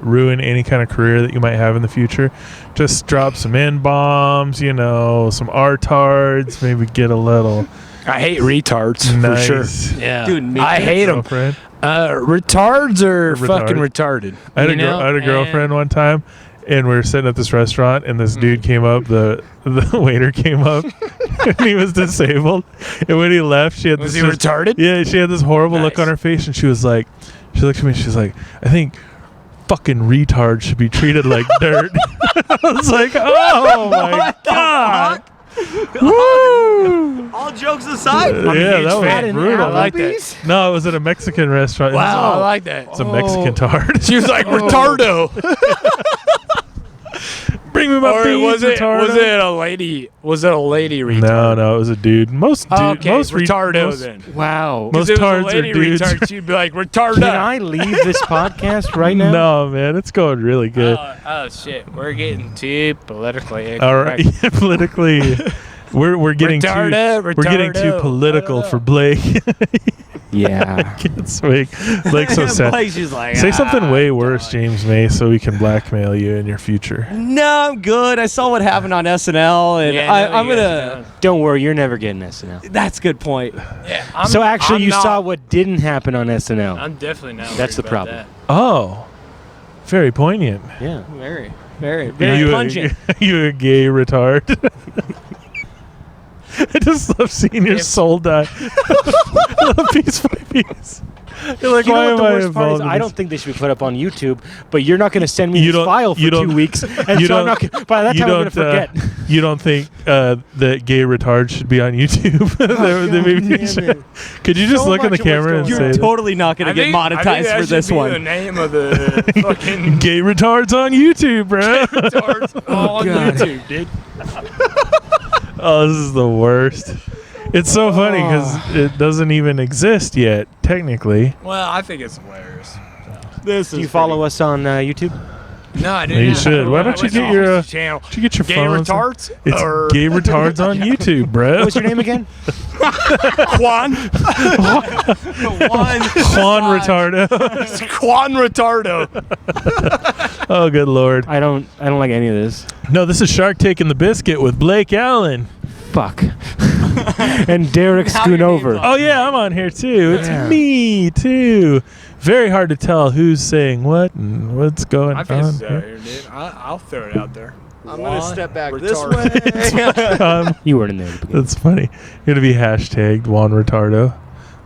[SPEAKER 2] ruin any kind of career that you might have in the future? Just drop some N-bombs, some R-tards, maybe get a little
[SPEAKER 5] I hate retards
[SPEAKER 2] nice.
[SPEAKER 5] for sure. Yeah,
[SPEAKER 6] Dude, me
[SPEAKER 5] I
[SPEAKER 6] too.
[SPEAKER 5] hate them.
[SPEAKER 2] Girlfriend.
[SPEAKER 5] Retards are
[SPEAKER 2] Retard.
[SPEAKER 5] fucking retarded.
[SPEAKER 2] I had,
[SPEAKER 5] you know?
[SPEAKER 2] I had a girlfriend one time, and we were sitting at this restaurant, and this dude came up, the waiter came up, and he was disabled. And when he left, she had
[SPEAKER 5] Was
[SPEAKER 2] this
[SPEAKER 5] he retarded?
[SPEAKER 2] Yeah, she had this horrible look
[SPEAKER 5] Nice.
[SPEAKER 2] on her face, and she looked at me, she's like, I think fucking retards should be treated like dirt. I was like, oh my god. Woo!
[SPEAKER 6] All jokes aside,
[SPEAKER 2] Yeah, that was brutal.
[SPEAKER 5] I like that.
[SPEAKER 2] No, it was at a Mexican restaurant.
[SPEAKER 5] Wow, I like that.
[SPEAKER 2] It's a Mexican tart.
[SPEAKER 5] She was like retardo.
[SPEAKER 2] Bring me my
[SPEAKER 5] Or
[SPEAKER 2] beans,
[SPEAKER 5] was it
[SPEAKER 2] retardo.
[SPEAKER 5] a lady? Was it a lady retard?
[SPEAKER 2] No, it was a dude. Most
[SPEAKER 5] Okay, retardo
[SPEAKER 2] most,
[SPEAKER 5] then.
[SPEAKER 1] Wow.
[SPEAKER 2] Most
[SPEAKER 5] If it was a
[SPEAKER 2] tards are
[SPEAKER 5] lady
[SPEAKER 2] dudes.
[SPEAKER 5] retard, she'd be like retardo.
[SPEAKER 1] Can I leave this podcast right now?
[SPEAKER 2] No, man, it's going really good.
[SPEAKER 5] Oh shit, we're getting too politically
[SPEAKER 2] All right,
[SPEAKER 5] incorrect.
[SPEAKER 2] politically, we're getting
[SPEAKER 5] Retardo,
[SPEAKER 2] we're getting too
[SPEAKER 5] retardo.
[SPEAKER 2] political
[SPEAKER 5] I don't
[SPEAKER 2] for
[SPEAKER 5] know.
[SPEAKER 2] Blake.
[SPEAKER 1] Yeah.
[SPEAKER 2] Can't speak. Blake's so sad.
[SPEAKER 6] Blake's just like,
[SPEAKER 2] Say something way
[SPEAKER 6] "Ah,
[SPEAKER 2] worse,
[SPEAKER 6] dog."
[SPEAKER 2] James May, so we can blackmail you in your future.
[SPEAKER 6] No, I'm good. I saw what happened on SNL, and
[SPEAKER 5] Yeah,
[SPEAKER 6] I'm
[SPEAKER 5] you guys
[SPEAKER 6] gonna.
[SPEAKER 1] Don't worry, you're never getting SNL.
[SPEAKER 6] That's a good point.
[SPEAKER 1] So actually, you
[SPEAKER 5] not-
[SPEAKER 1] saw what didn't happen on SNL.
[SPEAKER 5] I'm definitely not.
[SPEAKER 1] That's the
[SPEAKER 5] worried about
[SPEAKER 1] problem.
[SPEAKER 5] that.
[SPEAKER 2] Oh, very poignant.
[SPEAKER 1] Yeah.
[SPEAKER 6] Very, very,
[SPEAKER 2] Are
[SPEAKER 6] very
[SPEAKER 2] you
[SPEAKER 6] pungent.
[SPEAKER 2] you a gay retard? I just love seeing your soul die. Piece by piece. You're like,
[SPEAKER 1] You
[SPEAKER 2] why
[SPEAKER 1] know
[SPEAKER 2] am
[SPEAKER 1] what the
[SPEAKER 2] I
[SPEAKER 1] worst part is?
[SPEAKER 2] involved in
[SPEAKER 1] I
[SPEAKER 2] this?
[SPEAKER 1] don't think they should be put up on YouTube, but you're not going to send me
[SPEAKER 2] You
[SPEAKER 1] this
[SPEAKER 2] don't-
[SPEAKER 1] file for
[SPEAKER 2] you don't-
[SPEAKER 1] 2 weeks, and
[SPEAKER 2] you
[SPEAKER 1] so I'm
[SPEAKER 2] don't-
[SPEAKER 1] not gonna, by that
[SPEAKER 2] you
[SPEAKER 1] time I'm going to
[SPEAKER 2] don't,
[SPEAKER 1] forget.
[SPEAKER 2] You don't think that gay retards should be on YouTube? They maybe
[SPEAKER 1] damn
[SPEAKER 2] should.
[SPEAKER 1] it.
[SPEAKER 2] Could you just
[SPEAKER 1] So
[SPEAKER 2] look in the
[SPEAKER 1] much of what's
[SPEAKER 2] camera and
[SPEAKER 1] going
[SPEAKER 2] say
[SPEAKER 6] You're
[SPEAKER 2] that?
[SPEAKER 6] totally not gonna get monetized for this
[SPEAKER 5] The
[SPEAKER 6] one.
[SPEAKER 5] name of the fucking
[SPEAKER 2] Gay retards on YouTube, bro.
[SPEAKER 5] retards on YouTube, dude.
[SPEAKER 2] Oh, this is the worst. It's so funny because it doesn't even exist yet, technically.
[SPEAKER 5] Well, I think it's hilarious.
[SPEAKER 1] Do you follow us on YouTube?
[SPEAKER 5] No, I
[SPEAKER 2] Yeah,
[SPEAKER 5] didn't.
[SPEAKER 2] you should. Why don't you get your
[SPEAKER 5] channel?
[SPEAKER 2] you get your
[SPEAKER 5] Gay
[SPEAKER 2] phones?
[SPEAKER 5] retards?
[SPEAKER 2] It's
[SPEAKER 5] or
[SPEAKER 2] gay retards on YouTube, bro.
[SPEAKER 1] What's your name again?
[SPEAKER 5] Quan?
[SPEAKER 2] Juan Retardo.
[SPEAKER 5] Quan Retardo.
[SPEAKER 2] Oh, good lord.
[SPEAKER 1] I don't like any of this.
[SPEAKER 2] No, this is Shark Taking the Biscuit with Blake Allen.
[SPEAKER 1] Fuck. And Derek Schoonover.
[SPEAKER 2] Oh yeah, I'm on here too. It's me too. Very hard to tell who's saying what and what's going
[SPEAKER 5] I think
[SPEAKER 2] on.
[SPEAKER 5] it's out here, dude. I'll throw it out there.
[SPEAKER 6] I'm gonna step back
[SPEAKER 5] this
[SPEAKER 6] way.
[SPEAKER 1] You weren't in there. at the beginning.
[SPEAKER 2] That's funny. You're gonna be hashtagged Juan Retardo.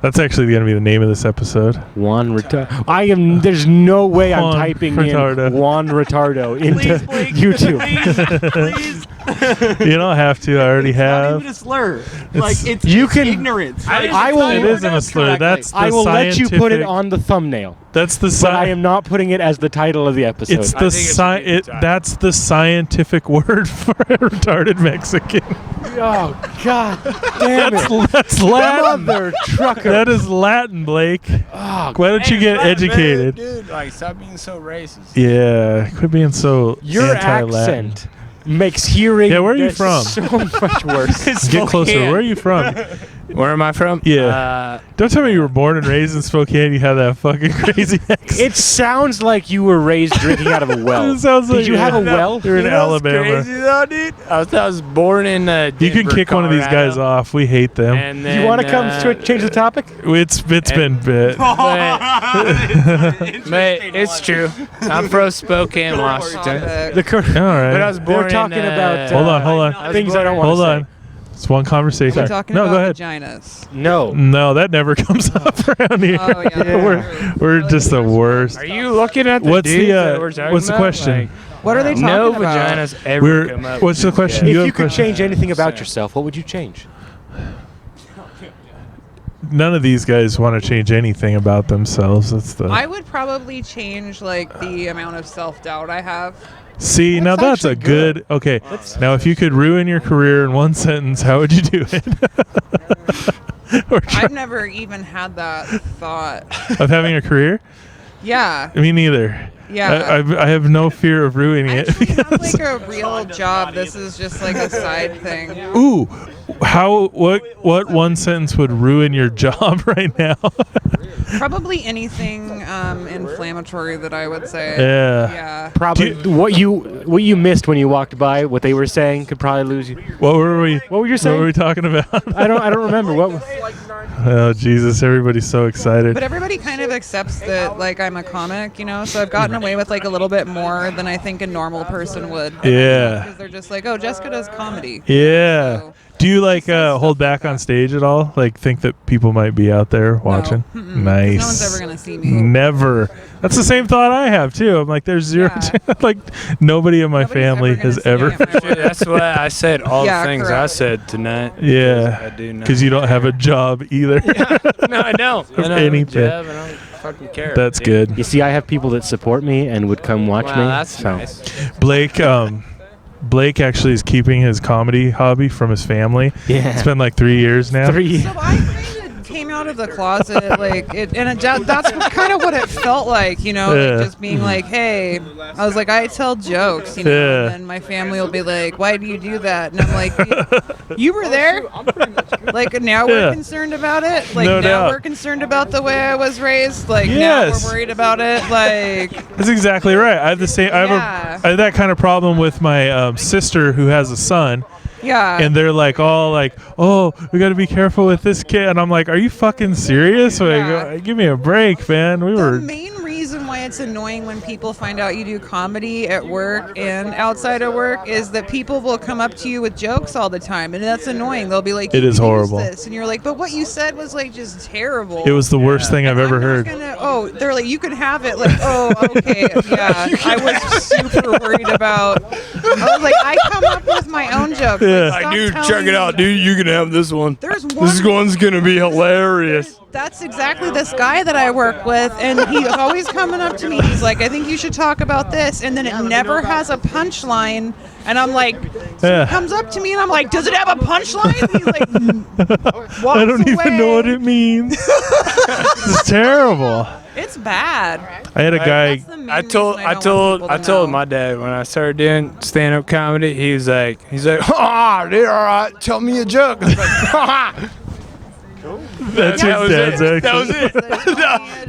[SPEAKER 2] That's actually gonna be the name of this episode.
[SPEAKER 1] Juan Retardo. I am. There's no way
[SPEAKER 2] Juan
[SPEAKER 1] I'm typing
[SPEAKER 2] Retardo.
[SPEAKER 1] in Juan Retardo into
[SPEAKER 6] Please, Blake,
[SPEAKER 1] YouTube.
[SPEAKER 6] please.
[SPEAKER 2] You don't have to. I already
[SPEAKER 6] It's not
[SPEAKER 2] have.
[SPEAKER 6] even a slur. Like it's
[SPEAKER 1] You can-
[SPEAKER 6] ignorance.
[SPEAKER 1] I will-
[SPEAKER 2] It isn't a slur. That's the
[SPEAKER 1] I will let you put it
[SPEAKER 2] scientific-
[SPEAKER 1] on the thumbnail,
[SPEAKER 2] That's the
[SPEAKER 1] but I
[SPEAKER 2] sci-
[SPEAKER 1] am not putting it as the title of the episode.
[SPEAKER 2] It's
[SPEAKER 5] I
[SPEAKER 2] the
[SPEAKER 5] think it should be the title.
[SPEAKER 2] That's the scientific word for a retarded Mexican.
[SPEAKER 1] Oh God, damn it!
[SPEAKER 2] That's Latin.
[SPEAKER 1] Mother trucker.
[SPEAKER 2] That is Latin, Blake.
[SPEAKER 1] Oh,
[SPEAKER 2] Why don't you get educated?
[SPEAKER 5] Dude, like, stop being so racist.
[SPEAKER 2] Yeah, quit being so
[SPEAKER 1] your
[SPEAKER 2] anti-Latin.
[SPEAKER 1] accent makes hearing.
[SPEAKER 2] Yeah, where are you
[SPEAKER 1] this
[SPEAKER 2] from?
[SPEAKER 1] So much worse.
[SPEAKER 2] Get closer. Where are you from?
[SPEAKER 5] Where am I from?
[SPEAKER 2] Yeah. Don't tell me you were born and raised in Spokane. You have that fucking crazy accent.
[SPEAKER 1] It sounds like you were raised drinking out of a well.
[SPEAKER 2] It sounds like
[SPEAKER 1] Did you have a well?
[SPEAKER 2] You're in Alabama.
[SPEAKER 5] Crazy though, dude. I was born in
[SPEAKER 2] You can
[SPEAKER 5] Denver,
[SPEAKER 2] kick one of these guys
[SPEAKER 5] Colorado.
[SPEAKER 2] off. We hate them.
[SPEAKER 5] And then,
[SPEAKER 1] You want to come change the topic?
[SPEAKER 2] It's been bit.
[SPEAKER 5] Mate, it's true. I'm from Spokane, Washington.
[SPEAKER 1] The cur-
[SPEAKER 2] All right.
[SPEAKER 5] But I was born
[SPEAKER 1] They're talking
[SPEAKER 5] in,
[SPEAKER 1] about
[SPEAKER 2] Hold on, hold on.
[SPEAKER 5] I was
[SPEAKER 1] things I
[SPEAKER 5] born
[SPEAKER 1] don't
[SPEAKER 5] in-
[SPEAKER 1] want
[SPEAKER 2] Hold
[SPEAKER 1] to
[SPEAKER 2] on. It's one conversation.
[SPEAKER 7] We're talking
[SPEAKER 2] No, go
[SPEAKER 7] about
[SPEAKER 2] ahead.
[SPEAKER 7] vaginas.
[SPEAKER 1] No.
[SPEAKER 2] No, that never comes up around here.
[SPEAKER 7] Oh, yeah.
[SPEAKER 2] We're just the worst.
[SPEAKER 5] Are you looking at the
[SPEAKER 2] What's
[SPEAKER 5] dudes
[SPEAKER 2] the
[SPEAKER 5] that we're talking
[SPEAKER 2] what's the
[SPEAKER 5] about?
[SPEAKER 2] question?
[SPEAKER 5] Like,
[SPEAKER 7] What are they talking
[SPEAKER 5] no
[SPEAKER 7] about?
[SPEAKER 5] vaginas ever come up.
[SPEAKER 2] What's the question?
[SPEAKER 1] If
[SPEAKER 2] have
[SPEAKER 1] you could
[SPEAKER 2] question?
[SPEAKER 1] change anything about yourself, what would you change?
[SPEAKER 2] none of these guys want to change anything about themselves. That's the.
[SPEAKER 7] I would probably change like the amount of self-doubt I have.
[SPEAKER 2] See, now that's a good. Okay, now if you could ruin your career in one sentence, how would you do it?
[SPEAKER 7] I've never even had that thought.
[SPEAKER 2] Of having a career?
[SPEAKER 7] Yeah.
[SPEAKER 2] Me neither.
[SPEAKER 7] Yeah.
[SPEAKER 2] I have no fear of ruining it.
[SPEAKER 7] I have like a real job. This is just like a side thing.
[SPEAKER 2] Ooh, what one sentence would ruin your job right now?
[SPEAKER 7] Probably anything inflammatory that I would say.
[SPEAKER 2] Yeah.
[SPEAKER 7] Yeah.
[SPEAKER 1] Probably what you missed when you walked by, what they were saying could probably lose you.
[SPEAKER 2] What were you saying? What were we talking about?
[SPEAKER 1] I don't remember what.
[SPEAKER 2] Oh Jesus! Everybody's so excited.
[SPEAKER 7] But everybody kind of accepts that like I'm a comic, so I've gotten away with like a little bit more than I think a normal person would.
[SPEAKER 2] Yeah.
[SPEAKER 7] Because they're just like, oh, Jessica does comedy.
[SPEAKER 2] Yeah.
[SPEAKER 7] So,
[SPEAKER 2] do you like hold back on stage at all? Like think that people might be out there watching?
[SPEAKER 7] No.
[SPEAKER 2] Nice.
[SPEAKER 7] No one's ever gonna see me.
[SPEAKER 2] Never. That's the same thought I have too. I'm like, there's zero. Like nobody in my family has ever.
[SPEAKER 5] That's what I said. All the things I
[SPEAKER 7] correct.
[SPEAKER 5] said tonight.
[SPEAKER 2] Yeah.
[SPEAKER 5] I do now.
[SPEAKER 2] Because you don't have a job either.
[SPEAKER 5] No, I don't. I don't
[SPEAKER 2] anything.
[SPEAKER 5] have a job, and I don't fucking care.
[SPEAKER 2] That's
[SPEAKER 5] dude.
[SPEAKER 2] good.
[SPEAKER 1] You see, I have people that support me and would come watch me.
[SPEAKER 5] That's
[SPEAKER 1] so.
[SPEAKER 5] nice.
[SPEAKER 2] Blake actually is keeping his comedy hobby from his family.
[SPEAKER 1] Yeah.
[SPEAKER 2] It's been like 3 years now.
[SPEAKER 1] 3 years.
[SPEAKER 7] So I kind of came out of the closet, that's kind of what it felt like,
[SPEAKER 2] Yeah.
[SPEAKER 7] like just being like, hey, I was like, I tell jokes,
[SPEAKER 2] Yeah.
[SPEAKER 7] and then my family will be like, why do you do that? And I'm like, you were there? Like, now we're concerned about it? Like,
[SPEAKER 2] No
[SPEAKER 7] now
[SPEAKER 2] doubt.
[SPEAKER 7] we're concerned about the way I was raised? Like, now
[SPEAKER 2] Yes.
[SPEAKER 7] we're worried about it? Like,
[SPEAKER 2] That's exactly right. I have the same. I have that kind of problem with my sister who has a son.
[SPEAKER 7] yeah.
[SPEAKER 2] And they're like all like, oh, we got to be careful with this kid. And I'm like, are you fucking serious? Like,
[SPEAKER 7] Yeah.
[SPEAKER 2] give me a break, man.
[SPEAKER 7] The main reason why it's annoying when people find out you do comedy at work and outside of work is that people will come up to you with jokes all the time, and that's annoying. They'll be like,
[SPEAKER 2] It
[SPEAKER 7] "You
[SPEAKER 2] is
[SPEAKER 7] used
[SPEAKER 2] horrible."
[SPEAKER 7] this," and you're like, but what you said was like just terrible.
[SPEAKER 2] It was the worst thing I've ever heard.
[SPEAKER 7] They're like, you can have it. Like, oh, okay, yeah. I was super worried about. I was like, I come up with my own jokes.
[SPEAKER 2] Yeah.
[SPEAKER 7] Like, stop
[SPEAKER 5] Dude,
[SPEAKER 7] telling
[SPEAKER 5] check it out,
[SPEAKER 7] me-
[SPEAKER 5] dude. You can have this one.
[SPEAKER 7] There's one.
[SPEAKER 5] This one's gonna be hilarious.
[SPEAKER 7] That's exactly this guy that I work with, and he's always coming up to me. He's like, I think you should talk about this, and then it never has a punchline. And I'm like, so he comes up to me, and I'm like, does it have a punchline? He's like, walks
[SPEAKER 2] I don't even know what it means. It's terrible.
[SPEAKER 7] It's bad.
[SPEAKER 2] I had a guy.
[SPEAKER 7] That's the main
[SPEAKER 5] I told
[SPEAKER 7] reason don't want people to know.
[SPEAKER 5] my dad when I started doing stand-up comedy. He's like, ah, dude, all right, tell me a joke. I was like, ha.
[SPEAKER 2] That's his dad's actually.
[SPEAKER 5] That was it.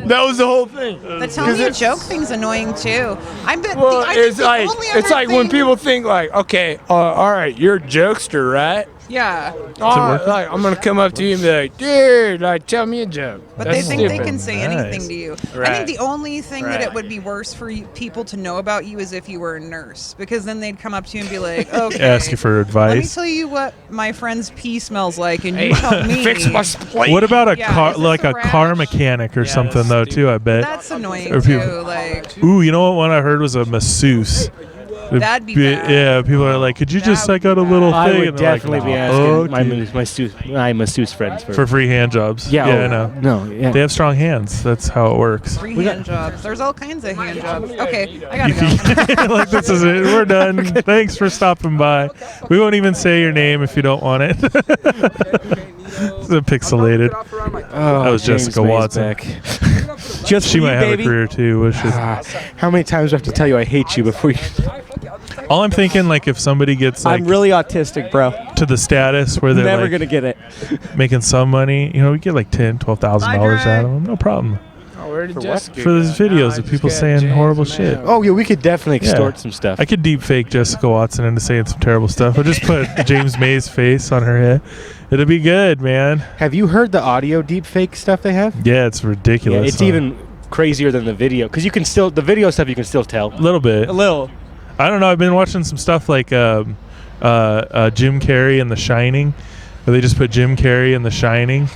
[SPEAKER 5] That was the whole thing.
[SPEAKER 7] The tell me a joke thing's annoying too. I bet.
[SPEAKER 5] Well,
[SPEAKER 7] I think
[SPEAKER 5] it's
[SPEAKER 7] the
[SPEAKER 5] like
[SPEAKER 7] only other
[SPEAKER 5] when
[SPEAKER 7] thing-
[SPEAKER 5] people think like, okay, all right, you're a jokester, right?
[SPEAKER 7] Yeah,
[SPEAKER 5] Like, I'm gonna come up to you and be like, dude, like, tell me a joke.
[SPEAKER 7] but
[SPEAKER 5] That's
[SPEAKER 7] they think
[SPEAKER 5] stupid.
[SPEAKER 7] they can say anything to you. I
[SPEAKER 5] Right.
[SPEAKER 7] think the only thing that it
[SPEAKER 5] Right.
[SPEAKER 7] would be worse for people to know about you is if you were a nurse, because then they'd come up to you and be like, okay,
[SPEAKER 2] Ask you for
[SPEAKER 7] let me
[SPEAKER 2] advice.
[SPEAKER 7] tell you what my friend's pee smells like, and you tell me.
[SPEAKER 5] Fix my spleen.
[SPEAKER 2] What about a
[SPEAKER 7] Yeah,
[SPEAKER 2] car,
[SPEAKER 7] is this
[SPEAKER 2] like
[SPEAKER 7] a
[SPEAKER 2] a car
[SPEAKER 7] rash?
[SPEAKER 2] mechanic or
[SPEAKER 5] Yeah,
[SPEAKER 2] something
[SPEAKER 5] that's
[SPEAKER 2] though
[SPEAKER 5] stupid.
[SPEAKER 2] too? I bet.
[SPEAKER 7] That's annoying
[SPEAKER 2] Or
[SPEAKER 7] too.
[SPEAKER 2] people-
[SPEAKER 7] Like,
[SPEAKER 2] Ooh, you know what one I heard was a masseuse.
[SPEAKER 7] That'd be bad.
[SPEAKER 2] Yeah, people are like, could you just
[SPEAKER 7] That
[SPEAKER 2] like
[SPEAKER 7] would
[SPEAKER 2] got a
[SPEAKER 7] be
[SPEAKER 2] little
[SPEAKER 7] bad.
[SPEAKER 2] thing?
[SPEAKER 1] I would
[SPEAKER 2] And they're like,
[SPEAKER 1] definitely be
[SPEAKER 2] "No."
[SPEAKER 1] asking
[SPEAKER 2] Oh,
[SPEAKER 1] my
[SPEAKER 2] dude.
[SPEAKER 1] masseuse friends
[SPEAKER 2] For free hand jobs.
[SPEAKER 1] Yeah,
[SPEAKER 2] I know.
[SPEAKER 1] No, yeah.
[SPEAKER 2] They have strong hands. That's how it works.
[SPEAKER 7] free hand jobs. There's all kinds of hand jobs. Okay, I gotta go.
[SPEAKER 2] Like this is it. We're done. Thanks for stopping by. We won't even say your name if you don't want it. It's a pixelated.
[SPEAKER 1] Oh,
[SPEAKER 2] That was
[SPEAKER 1] James
[SPEAKER 2] Jessica
[SPEAKER 1] May's
[SPEAKER 2] Watson.
[SPEAKER 1] back. Just
[SPEAKER 2] She
[SPEAKER 1] for
[SPEAKER 2] might
[SPEAKER 1] you,
[SPEAKER 2] have
[SPEAKER 1] baby.
[SPEAKER 2] a career too. What should-
[SPEAKER 1] How many times do I have to tell you I hate you before you?
[SPEAKER 2] All I'm thinking, like, if somebody gets like
[SPEAKER 6] I'm really autistic, bro.
[SPEAKER 2] to the status where they're
[SPEAKER 6] Never
[SPEAKER 2] like
[SPEAKER 6] gonna get it.
[SPEAKER 2] making some money, we get like $10,000-$12,000 out of them. No problem.
[SPEAKER 5] Oh, where did Jessica
[SPEAKER 2] For those
[SPEAKER 5] go?
[SPEAKER 2] videos
[SPEAKER 5] I
[SPEAKER 2] of
[SPEAKER 5] just
[SPEAKER 2] people
[SPEAKER 5] got
[SPEAKER 2] saying
[SPEAKER 5] James
[SPEAKER 2] horrible
[SPEAKER 5] Mayo.
[SPEAKER 2] shit.
[SPEAKER 1] Oh yeah, we could definitely extort
[SPEAKER 2] Yeah.
[SPEAKER 1] some stuff.
[SPEAKER 2] I could deep fake Jessica Watson into saying some terrible stuff. I'll just put James May's face on her head. It'll be good, man.
[SPEAKER 1] Have you heard the audio deepfake stuff they have?
[SPEAKER 2] Yeah, it's ridiculous.
[SPEAKER 1] Yeah, it's
[SPEAKER 2] huh?
[SPEAKER 1] even crazier than the video because you can still the video stuff you can still tell.
[SPEAKER 2] A little bit.
[SPEAKER 6] A little.
[SPEAKER 2] I don't know. I've been watching some stuff like Jim Carrey in The Shining, where they just put Jim Carrey in The Shining.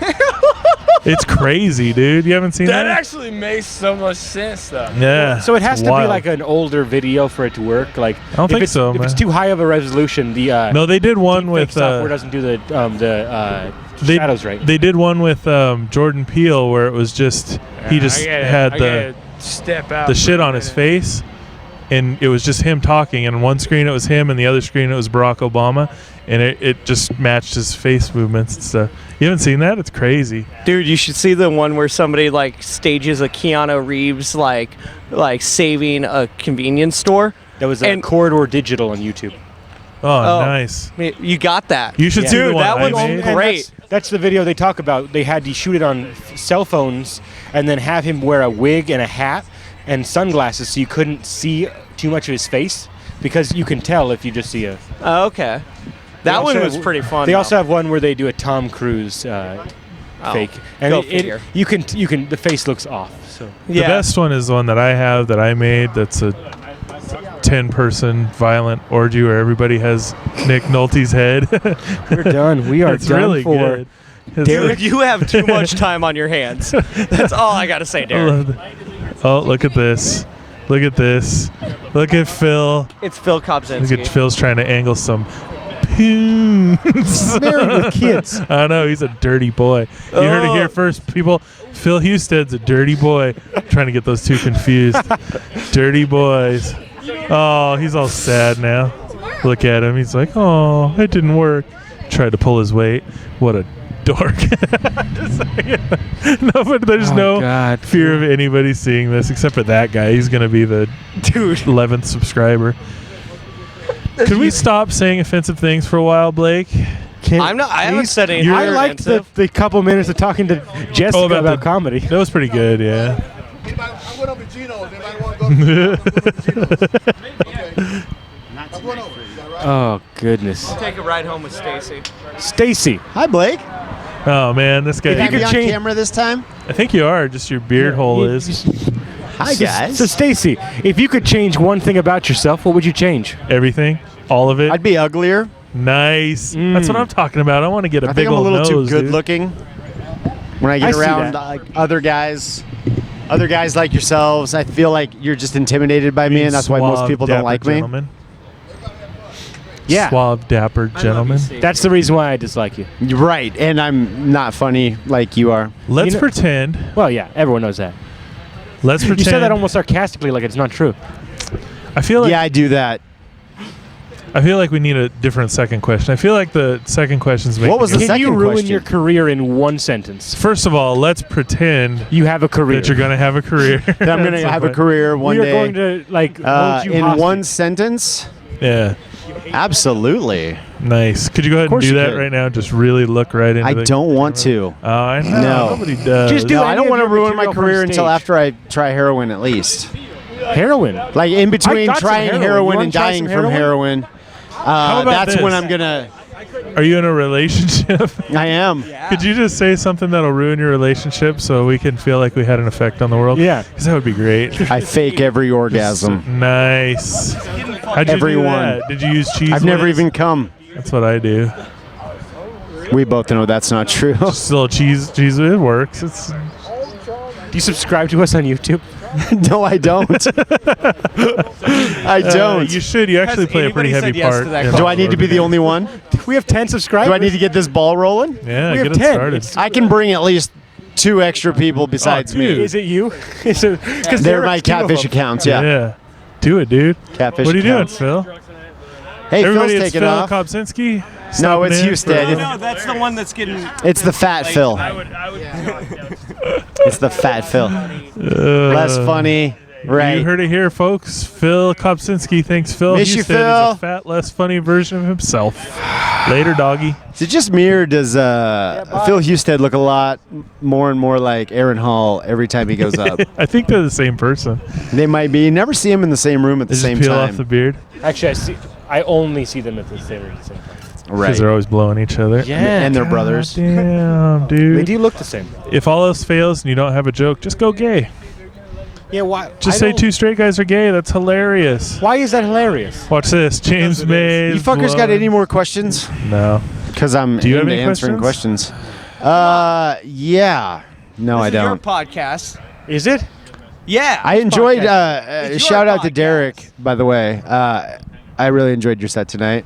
[SPEAKER 2] It's crazy, dude. You haven't seen that?
[SPEAKER 5] That actually makes so much sense, though.
[SPEAKER 2] Yeah.
[SPEAKER 1] So it has
[SPEAKER 2] it's
[SPEAKER 1] to be
[SPEAKER 2] wild.
[SPEAKER 1] like an older video for it to work. Like
[SPEAKER 2] I don't
[SPEAKER 1] if
[SPEAKER 2] think
[SPEAKER 1] it's,
[SPEAKER 2] so,
[SPEAKER 1] If it's
[SPEAKER 2] man.
[SPEAKER 1] too high of a resolution, the
[SPEAKER 2] No, they did one
[SPEAKER 1] deepfake
[SPEAKER 2] with
[SPEAKER 1] software doesn't do the Shadow's right.
[SPEAKER 2] They did one with Jordan Peele where it was just he just had the shit on his face, and it was just him talking. And on one screen it was him, and the other screen it was Barack Obama, and it just matched his face movements and stuff. You haven't seen that? It's crazy.
[SPEAKER 8] Dude, you should see the one where somebody like stages a Keanu Reeves like saving a convenience store.
[SPEAKER 1] That was Corridor Digital on YouTube.
[SPEAKER 2] Oh, nice.
[SPEAKER 8] You got that.
[SPEAKER 2] You should see the
[SPEAKER 8] Dude,
[SPEAKER 2] one
[SPEAKER 8] that
[SPEAKER 2] I
[SPEAKER 8] one's
[SPEAKER 2] made.
[SPEAKER 8] great.
[SPEAKER 1] That's the video they talk about. They had to shoot it on cell phones and then have him wear a wig and a hat and sunglasses so you couldn't see too much of his face, because you can tell if you just see a...
[SPEAKER 8] Oh, okay. That one was pretty fun.
[SPEAKER 1] They also have one where they do a Tom Cruise fake, and you can the face looks off. So
[SPEAKER 2] the best one is the one that I have that I made. That's a 10-person violent orgy where everybody has Nick Nolte's head.
[SPEAKER 1] We're done. We are
[SPEAKER 2] it's
[SPEAKER 1] done
[SPEAKER 2] really
[SPEAKER 1] for.
[SPEAKER 2] Good.
[SPEAKER 8] Dude, you have too much time on your hands. That's all I gotta say, Derek.
[SPEAKER 2] Oh, look at this. Look at this. Look at Phil.
[SPEAKER 8] It's Phil Kopczynski.
[SPEAKER 2] Look at Phil's trying to angle some poons.
[SPEAKER 1] Married with kids.
[SPEAKER 2] I know, he's a dirty boy. You heard it here first, people. Phil Husted's a dirty boy. Trying to get those two confused. Dirty boys. Oh, he's all sad now. Look at him. He's like, oh, it didn't work. Tried to pull his weight. What a dork. No, but there's no fear of anybody seeing this except for that guy. He's going to be the 11th subscriber. Could we stop saying offensive things for a while, Blake?
[SPEAKER 8] I haven't said anything.
[SPEAKER 1] I liked the couple minutes of talking to Jessica about comedy.
[SPEAKER 2] That was pretty good, yeah.
[SPEAKER 9] I went over to Gino's. Anybody want to go to
[SPEAKER 1] Oh, goodness.
[SPEAKER 8] I'll take a ride home with Stacy.
[SPEAKER 1] Stacy.
[SPEAKER 6] Hi, Blake.
[SPEAKER 2] Oh, man, this guy.
[SPEAKER 6] If you could on camera this time?
[SPEAKER 2] I think you are. Just your beard hole is.
[SPEAKER 6] Hi, guys.
[SPEAKER 1] So, Stacy, if you could change one thing about yourself, what would you change?
[SPEAKER 2] Everything? All of it?
[SPEAKER 6] I'd be uglier.
[SPEAKER 2] Nice. That's what I'm talking about. I want to get a
[SPEAKER 6] I
[SPEAKER 2] big
[SPEAKER 6] think I'm a
[SPEAKER 2] old
[SPEAKER 6] little
[SPEAKER 2] nose,
[SPEAKER 6] too good
[SPEAKER 2] dude.
[SPEAKER 6] looking when I get around like other guys like yourselves. I feel like you're just intimidated by me, and that's why most people don't like me.
[SPEAKER 1] Yeah.
[SPEAKER 2] Suave, dapper gentleman.
[SPEAKER 1] That's the reason why I dislike you.
[SPEAKER 6] You're right, and I'm not funny like you are.
[SPEAKER 2] Let's pretend.
[SPEAKER 1] Well, yeah, everyone knows that.
[SPEAKER 2] Let's pretend.
[SPEAKER 1] You said that almost sarcastically, like it's not true.
[SPEAKER 2] I feel like.
[SPEAKER 6] Yeah, I do that.
[SPEAKER 2] I feel like we need a different second question. I feel like the second question's making.
[SPEAKER 6] What was the
[SPEAKER 1] Can
[SPEAKER 6] second
[SPEAKER 1] you ruin
[SPEAKER 6] question?
[SPEAKER 1] your career in one sentence?
[SPEAKER 2] First of all, let's pretend
[SPEAKER 1] you have a career.
[SPEAKER 2] that you're going to have a career.
[SPEAKER 6] That I'm going to have a career one
[SPEAKER 1] We
[SPEAKER 6] day.
[SPEAKER 1] are going to hold you
[SPEAKER 6] in
[SPEAKER 1] hostage.
[SPEAKER 6] one sentence.
[SPEAKER 2] Yeah.
[SPEAKER 6] Absolutely.
[SPEAKER 2] Nice. Could you go ahead and do that right now? Just really look right into
[SPEAKER 6] I
[SPEAKER 2] the
[SPEAKER 6] don't want to.
[SPEAKER 2] Oh, I know.
[SPEAKER 6] No.
[SPEAKER 2] Nobody does.
[SPEAKER 1] Just do
[SPEAKER 6] No,
[SPEAKER 1] any
[SPEAKER 6] I don't
[SPEAKER 1] of
[SPEAKER 6] want to
[SPEAKER 1] your
[SPEAKER 6] ruin my
[SPEAKER 1] material from
[SPEAKER 6] career until
[SPEAKER 1] stage.
[SPEAKER 6] after I try heroin at least.
[SPEAKER 1] Heroin?
[SPEAKER 6] Like in between
[SPEAKER 1] got some
[SPEAKER 6] trying
[SPEAKER 1] heroin.
[SPEAKER 6] heroin
[SPEAKER 1] You
[SPEAKER 6] and
[SPEAKER 1] wanna try
[SPEAKER 6] dying
[SPEAKER 1] some
[SPEAKER 6] from
[SPEAKER 1] heroin?
[SPEAKER 6] heroin.
[SPEAKER 2] How about
[SPEAKER 6] That's when
[SPEAKER 2] this?
[SPEAKER 6] I'm going to...
[SPEAKER 2] Are you in a relationship?
[SPEAKER 6] I am.
[SPEAKER 2] Could you just say something that'll ruin your relationship so we can feel like we had an effect on the world?
[SPEAKER 1] Yeah.
[SPEAKER 2] Because that would be great.
[SPEAKER 6] I fake every orgasm.
[SPEAKER 2] Nice. How'd you
[SPEAKER 6] Everyone.
[SPEAKER 2] do that? Did you use cheese
[SPEAKER 6] I've never
[SPEAKER 2] whiz?
[SPEAKER 6] even come.
[SPEAKER 2] That's what I do.
[SPEAKER 6] We both know that's not true.
[SPEAKER 2] Just a little cheese. It works. It's.
[SPEAKER 1] Do you subscribe to us on YouTube?
[SPEAKER 6] No, I don't. I don't.
[SPEAKER 2] You should. You actually play a pretty heavy part.
[SPEAKER 6] Do I need to be the only one?
[SPEAKER 1] We have 10 subscribers.
[SPEAKER 6] Do I need to get this ball rolling?
[SPEAKER 2] Yeah,
[SPEAKER 1] We have
[SPEAKER 2] get it
[SPEAKER 1] 10.
[SPEAKER 2] started.
[SPEAKER 6] I can bring at least 2 extra people besides
[SPEAKER 2] dude.
[SPEAKER 6] me.
[SPEAKER 1] Is it you? Because
[SPEAKER 6] They're my catfish accounts, yeah.
[SPEAKER 2] Yeah. Do it, dude.
[SPEAKER 6] Catfish
[SPEAKER 2] What are you
[SPEAKER 6] accounts.
[SPEAKER 2] doing, Phil?
[SPEAKER 6] Hey,
[SPEAKER 2] Everybody,
[SPEAKER 6] Phil's
[SPEAKER 2] it's
[SPEAKER 6] taking
[SPEAKER 2] Phil
[SPEAKER 6] off.
[SPEAKER 2] Kopczynski.
[SPEAKER 6] No,
[SPEAKER 2] Stopping
[SPEAKER 6] it's
[SPEAKER 2] in
[SPEAKER 6] Houston.
[SPEAKER 2] for-
[SPEAKER 8] No, that's the one that's getting.
[SPEAKER 6] It's the fat Phil. It's the fat Phil. Less funny. Right.
[SPEAKER 2] You heard it here, folks. Phil Kopczynski thinks Phil
[SPEAKER 6] Miss you,
[SPEAKER 2] Houston
[SPEAKER 6] Phil.
[SPEAKER 2] is a fat, less funny version of himself. Later, doggy.
[SPEAKER 6] Is it just me or does Phil Husted look a lot more and more like Aaron Hall every time he goes up?
[SPEAKER 2] I think they're the same person.
[SPEAKER 6] They might be. You never see them in the same room at the
[SPEAKER 2] They
[SPEAKER 6] same
[SPEAKER 2] just peel
[SPEAKER 6] time.
[SPEAKER 2] off the beard
[SPEAKER 1] Actually, I only see them at the same time.
[SPEAKER 2] because
[SPEAKER 6] Right.
[SPEAKER 2] they're always blowing each other.
[SPEAKER 6] And their brothers.
[SPEAKER 2] Damn,
[SPEAKER 1] They
[SPEAKER 2] dude.
[SPEAKER 1] do look the same.
[SPEAKER 2] If all else fails and you don't have a joke, just go gay.
[SPEAKER 1] Yeah, why?
[SPEAKER 2] Just say 2 straight guys are gay. That's hilarious.
[SPEAKER 1] Why is that hilarious?
[SPEAKER 2] Watch this. James May.
[SPEAKER 6] You fuckers got any more questions?
[SPEAKER 2] No.
[SPEAKER 6] Because I'm
[SPEAKER 2] Do you have
[SPEAKER 6] into
[SPEAKER 2] any
[SPEAKER 6] answering questions. Yeah. No, I
[SPEAKER 8] This is your
[SPEAKER 6] don't.
[SPEAKER 8] podcast.
[SPEAKER 1] Is it?
[SPEAKER 8] Yeah.
[SPEAKER 6] I enjoyed.
[SPEAKER 8] It's your
[SPEAKER 6] Shout out to
[SPEAKER 8] podcast.
[SPEAKER 6] Derek, by the way. I really enjoyed your set tonight.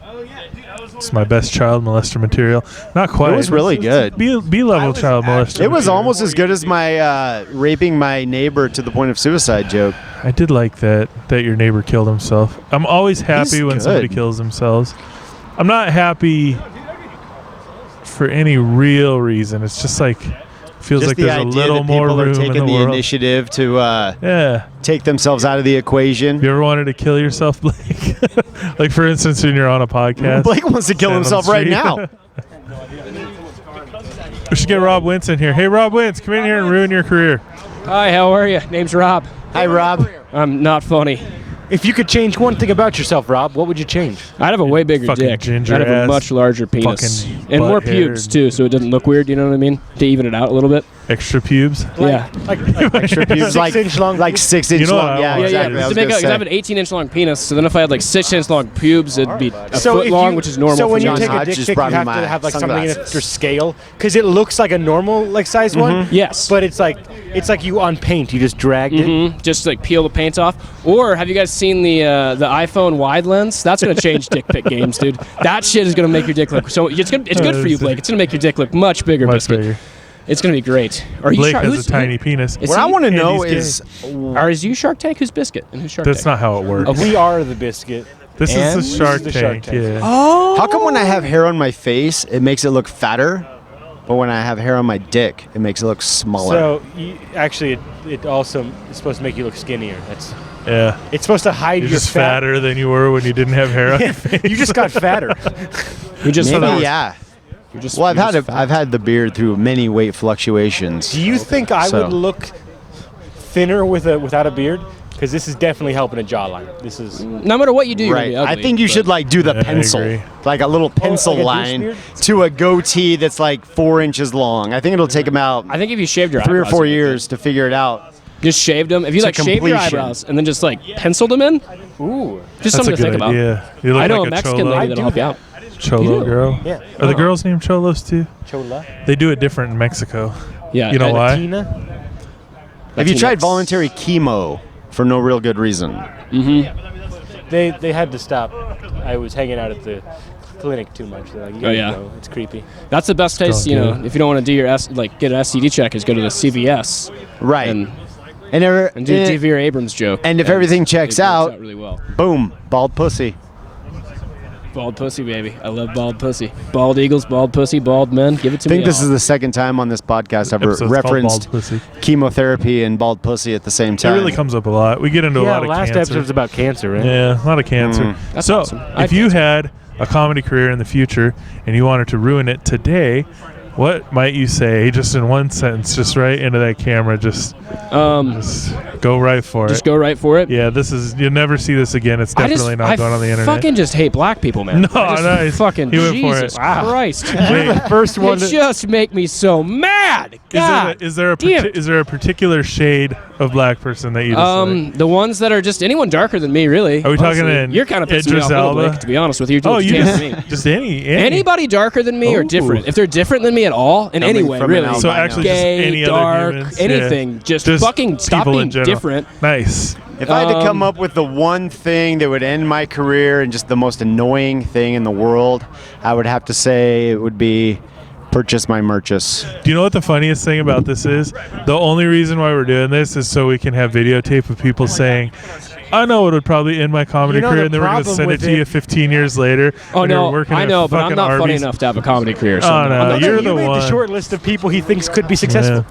[SPEAKER 2] It's my best child molester material. Not quite.
[SPEAKER 6] It was really good.
[SPEAKER 2] B-level child molester.
[SPEAKER 6] It was
[SPEAKER 2] material.
[SPEAKER 6] almost as good as my raping my neighbor to the point of suicide joke.
[SPEAKER 2] I did like that your neighbor killed himself. I'm always happy
[SPEAKER 6] He's
[SPEAKER 2] when
[SPEAKER 6] good.
[SPEAKER 2] somebody kills themselves. I'm not happy for any real reason. It's just like feels
[SPEAKER 6] Just
[SPEAKER 2] like
[SPEAKER 6] the
[SPEAKER 2] there's a
[SPEAKER 6] idea
[SPEAKER 2] little
[SPEAKER 6] that
[SPEAKER 2] more
[SPEAKER 6] people are
[SPEAKER 2] room in
[SPEAKER 6] taking
[SPEAKER 2] the
[SPEAKER 6] the
[SPEAKER 2] world.
[SPEAKER 6] initiative to
[SPEAKER 2] Yeah.
[SPEAKER 6] take themselves out of the equation.
[SPEAKER 2] You ever wanted to kill yourself, Blake? Like, for instance, when you're on a podcast.
[SPEAKER 6] Blake wants to kill
[SPEAKER 2] stand on
[SPEAKER 6] himself
[SPEAKER 2] the
[SPEAKER 6] right
[SPEAKER 2] street.
[SPEAKER 6] now.
[SPEAKER 2] We should get Rob Wentz in here. Hey, Rob Wentz, come in here and ruin your career.
[SPEAKER 10] Hi, how are you? Name's Rob.
[SPEAKER 6] Hi, Rob.
[SPEAKER 10] I'm not funny.
[SPEAKER 1] If you could change one thing about yourself, Rob, what would you change?
[SPEAKER 10] I'd have a way bigger
[SPEAKER 2] Fucking
[SPEAKER 10] dick.
[SPEAKER 2] ginger
[SPEAKER 10] I'd have a
[SPEAKER 2] ass,
[SPEAKER 10] much larger penis.
[SPEAKER 2] fucking
[SPEAKER 10] And more
[SPEAKER 2] butt-haired.
[SPEAKER 10] pubes, too, so it doesn't look weird, you know what I mean? To even it out a little bit.
[SPEAKER 2] Extra pubes.
[SPEAKER 10] Yeah.
[SPEAKER 1] Like
[SPEAKER 6] Extra pubes, like
[SPEAKER 1] 6 inch long.
[SPEAKER 6] like 6 inch
[SPEAKER 2] You know what
[SPEAKER 6] long.
[SPEAKER 2] I
[SPEAKER 6] Yeah,
[SPEAKER 2] want?
[SPEAKER 6] exactly. I
[SPEAKER 10] To
[SPEAKER 6] was
[SPEAKER 10] make
[SPEAKER 6] gonna
[SPEAKER 10] because I
[SPEAKER 6] say.
[SPEAKER 10] have an 18-inch long penis, so then if I had like 6-inch long pubes, it'd be a foot
[SPEAKER 1] if
[SPEAKER 10] long,
[SPEAKER 1] you-
[SPEAKER 10] which is normal
[SPEAKER 1] So
[SPEAKER 10] for
[SPEAKER 1] when you
[SPEAKER 10] men.
[SPEAKER 1] take a
[SPEAKER 6] Hodge
[SPEAKER 1] dick
[SPEAKER 6] just
[SPEAKER 1] pic, you
[SPEAKER 6] brought me
[SPEAKER 1] have
[SPEAKER 6] my
[SPEAKER 1] to have like something in
[SPEAKER 6] sunglasses.
[SPEAKER 1] your scale because it looks like a normal like size one.
[SPEAKER 10] Yes.
[SPEAKER 1] But it's like you on paint. You just dragged it.
[SPEAKER 10] Just like peel the paint off. Or have you guys seen the iPhone wide lens? That's gonna change dick pic games, dude. That shit is gonna make your dick look so. It's good for you, Blake. It's gonna make your dick look much bigger.
[SPEAKER 2] Much
[SPEAKER 10] Biscuit.
[SPEAKER 2] bigger.
[SPEAKER 10] It's gonna be great. Are you
[SPEAKER 2] Blake
[SPEAKER 10] Shark-
[SPEAKER 2] has
[SPEAKER 10] who's-
[SPEAKER 2] a tiny penis.
[SPEAKER 10] Is
[SPEAKER 6] What
[SPEAKER 10] he-
[SPEAKER 6] I want to know
[SPEAKER 2] Andy's
[SPEAKER 6] is
[SPEAKER 10] Or is you Shark Tank? Who's Biscuit? And who's Shark
[SPEAKER 2] That's
[SPEAKER 10] Tank?
[SPEAKER 2] not how it works.
[SPEAKER 1] We are the biscuit.
[SPEAKER 2] This
[SPEAKER 1] And
[SPEAKER 2] is the Shark
[SPEAKER 1] this is the Shark
[SPEAKER 2] Tank.
[SPEAKER 1] Tank.
[SPEAKER 2] Yeah.
[SPEAKER 10] Oh.
[SPEAKER 6] how come when I have hair on my face, it makes it look fatter, but when I have hair on my dick, it makes it look smaller?
[SPEAKER 1] So actually, it also is supposed to make you look skinnier.
[SPEAKER 2] Yeah.
[SPEAKER 1] It's supposed to hide
[SPEAKER 2] You're
[SPEAKER 1] your
[SPEAKER 2] just
[SPEAKER 1] fat.
[SPEAKER 2] fatter than you were when you didn't have hair on your face.
[SPEAKER 1] You just got fatter.
[SPEAKER 10] You just
[SPEAKER 6] Maybe, yeah.
[SPEAKER 10] You're just,
[SPEAKER 6] Well, I've
[SPEAKER 10] you're
[SPEAKER 6] had
[SPEAKER 10] just fat.
[SPEAKER 6] I've had the beard through many weight fluctuations.
[SPEAKER 1] Do you think I
[SPEAKER 6] So-
[SPEAKER 1] would look thinner without a beard? Because this is definitely helping a jawline. This is
[SPEAKER 10] No matter what you do, you're
[SPEAKER 6] Right.
[SPEAKER 10] gonna be ugly,
[SPEAKER 6] I think you
[SPEAKER 10] but-
[SPEAKER 6] should like do the
[SPEAKER 2] Yeah, I
[SPEAKER 6] pencil,
[SPEAKER 2] agree.
[SPEAKER 6] like a little pencil
[SPEAKER 1] like a
[SPEAKER 6] line
[SPEAKER 1] douche
[SPEAKER 6] to a goatee that's like 4 inches long. I think it'll take him out
[SPEAKER 10] I think if you shaved your
[SPEAKER 6] 3 or
[SPEAKER 10] eyebrows,
[SPEAKER 6] 4
[SPEAKER 10] you'd look
[SPEAKER 6] years to figure it out.
[SPEAKER 10] good. Just shaved them. If you
[SPEAKER 6] To
[SPEAKER 10] like shave your
[SPEAKER 6] completion.
[SPEAKER 10] eyebrows and then just like penciled them in,
[SPEAKER 1] ooh.
[SPEAKER 10] just
[SPEAKER 2] That's
[SPEAKER 10] something
[SPEAKER 2] a
[SPEAKER 10] to think
[SPEAKER 2] good
[SPEAKER 10] about.
[SPEAKER 2] idea. You look
[SPEAKER 10] I know
[SPEAKER 2] like
[SPEAKER 10] a Mexican
[SPEAKER 2] cholo.
[SPEAKER 10] lady that'll help you out.
[SPEAKER 2] Cholo
[SPEAKER 10] You do?
[SPEAKER 2] girl.
[SPEAKER 1] Yeah.
[SPEAKER 2] Are the girls named cholos too?
[SPEAKER 1] Chola.
[SPEAKER 2] They do it different in Mexico.
[SPEAKER 10] Yeah.
[SPEAKER 2] You know
[SPEAKER 10] and-
[SPEAKER 2] why?
[SPEAKER 1] Tina.
[SPEAKER 6] Have you tried
[SPEAKER 10] Latinx.
[SPEAKER 6] voluntary chemo for no real good reason?
[SPEAKER 1] They had to stop. I was hanging out at the clinic too much. They're like, you gotta
[SPEAKER 10] yeah.
[SPEAKER 1] go. It's creepy.
[SPEAKER 10] That's the best place,
[SPEAKER 2] Don't
[SPEAKER 10] you
[SPEAKER 2] do
[SPEAKER 10] know,
[SPEAKER 2] it.
[SPEAKER 10] if you don't want to do your get an STD check, is go to the CVS
[SPEAKER 6] Right.
[SPEAKER 10] and
[SPEAKER 6] And,
[SPEAKER 10] do a Devere Abrams joke.
[SPEAKER 6] and if everything checks
[SPEAKER 10] it works
[SPEAKER 6] out-
[SPEAKER 10] really well.
[SPEAKER 6] boom, bald pussy.
[SPEAKER 10] Bald pussy, baby. I love bald pussy. Bald eagles, bald pussy, bald men. Give it to
[SPEAKER 6] I
[SPEAKER 10] me.
[SPEAKER 6] think this
[SPEAKER 10] all.
[SPEAKER 6] is the second time on this podcast I've
[SPEAKER 2] Episode's called
[SPEAKER 6] referenced
[SPEAKER 2] Bald Pussy.
[SPEAKER 6] chemotherapy and bald pussy at the same
[SPEAKER 2] It
[SPEAKER 6] time.
[SPEAKER 2] really comes up a lot. We get into a
[SPEAKER 1] Yeah,
[SPEAKER 2] lot of
[SPEAKER 1] last
[SPEAKER 2] cancer.
[SPEAKER 1] episode's about cancer, right?
[SPEAKER 2] Yeah, a lot of cancer.
[SPEAKER 10] That's
[SPEAKER 2] So,
[SPEAKER 10] awesome. I
[SPEAKER 2] if you had a comedy career in the future and you wanted to ruin it today, what might you say, just in one sentence, just right into that camera, just go right for
[SPEAKER 10] Just
[SPEAKER 2] it?
[SPEAKER 10] go right for it.
[SPEAKER 2] Yeah, this is, you'll never see this again. It's definitely not going on the internet.
[SPEAKER 10] fucking just hate black people, man.
[SPEAKER 2] No,
[SPEAKER 10] I just
[SPEAKER 2] nice.
[SPEAKER 10] fucking
[SPEAKER 2] He went for
[SPEAKER 10] Jesus
[SPEAKER 2] it. Wow.
[SPEAKER 10] Christ.
[SPEAKER 2] Wait,
[SPEAKER 1] First one.
[SPEAKER 10] They just make me so mad. God.
[SPEAKER 2] is there
[SPEAKER 10] damn it.
[SPEAKER 2] is there a particular shade of black person that you dislike?
[SPEAKER 10] The ones that are just anyone darker than me, really.
[SPEAKER 2] Are we talking
[SPEAKER 10] honestly.
[SPEAKER 2] in
[SPEAKER 10] You're kind of pissing me
[SPEAKER 2] Idris
[SPEAKER 10] off a little,
[SPEAKER 2] Elba?
[SPEAKER 10] Blake, to be honest with you.
[SPEAKER 2] Oh, you
[SPEAKER 10] can't
[SPEAKER 2] just,
[SPEAKER 10] me.
[SPEAKER 2] just any.
[SPEAKER 10] Anybody darker than me or
[SPEAKER 2] Ooh.
[SPEAKER 10] different. If they're different than me at all, in any way,
[SPEAKER 6] from an
[SPEAKER 10] really.
[SPEAKER 6] albino.
[SPEAKER 2] So actually
[SPEAKER 10] Gay,
[SPEAKER 2] just any
[SPEAKER 10] dark,
[SPEAKER 2] other humans.
[SPEAKER 10] anything.
[SPEAKER 2] Yeah.
[SPEAKER 10] Just fucking stop
[SPEAKER 2] people
[SPEAKER 10] being
[SPEAKER 2] in general.
[SPEAKER 10] different.
[SPEAKER 2] Nice.
[SPEAKER 6] If I had to come up with the one thing that would end my career and just the most annoying thing in the world, I would have to say it would be purchase my merchus.
[SPEAKER 2] Do you know what the funniest thing about this is? The only reason why we're doing this is so we can have videotape of people saying, I know it would probably end my comedy
[SPEAKER 1] You know,
[SPEAKER 2] career,
[SPEAKER 1] the
[SPEAKER 2] and then we're going to
[SPEAKER 1] problem
[SPEAKER 2] send it
[SPEAKER 1] with
[SPEAKER 2] to you
[SPEAKER 1] it-
[SPEAKER 2] 15 years later.
[SPEAKER 10] Oh,
[SPEAKER 2] when you're
[SPEAKER 10] no.
[SPEAKER 2] working
[SPEAKER 10] I
[SPEAKER 2] at
[SPEAKER 10] know, but I'm
[SPEAKER 2] fucking
[SPEAKER 10] not funny
[SPEAKER 2] Arby's.
[SPEAKER 10] enough to have a comedy career. So
[SPEAKER 2] Oh,
[SPEAKER 10] I'm
[SPEAKER 2] no,
[SPEAKER 10] not-
[SPEAKER 2] you're
[SPEAKER 1] you
[SPEAKER 2] the
[SPEAKER 1] made
[SPEAKER 2] one.
[SPEAKER 1] the short list of people he thinks could be successful.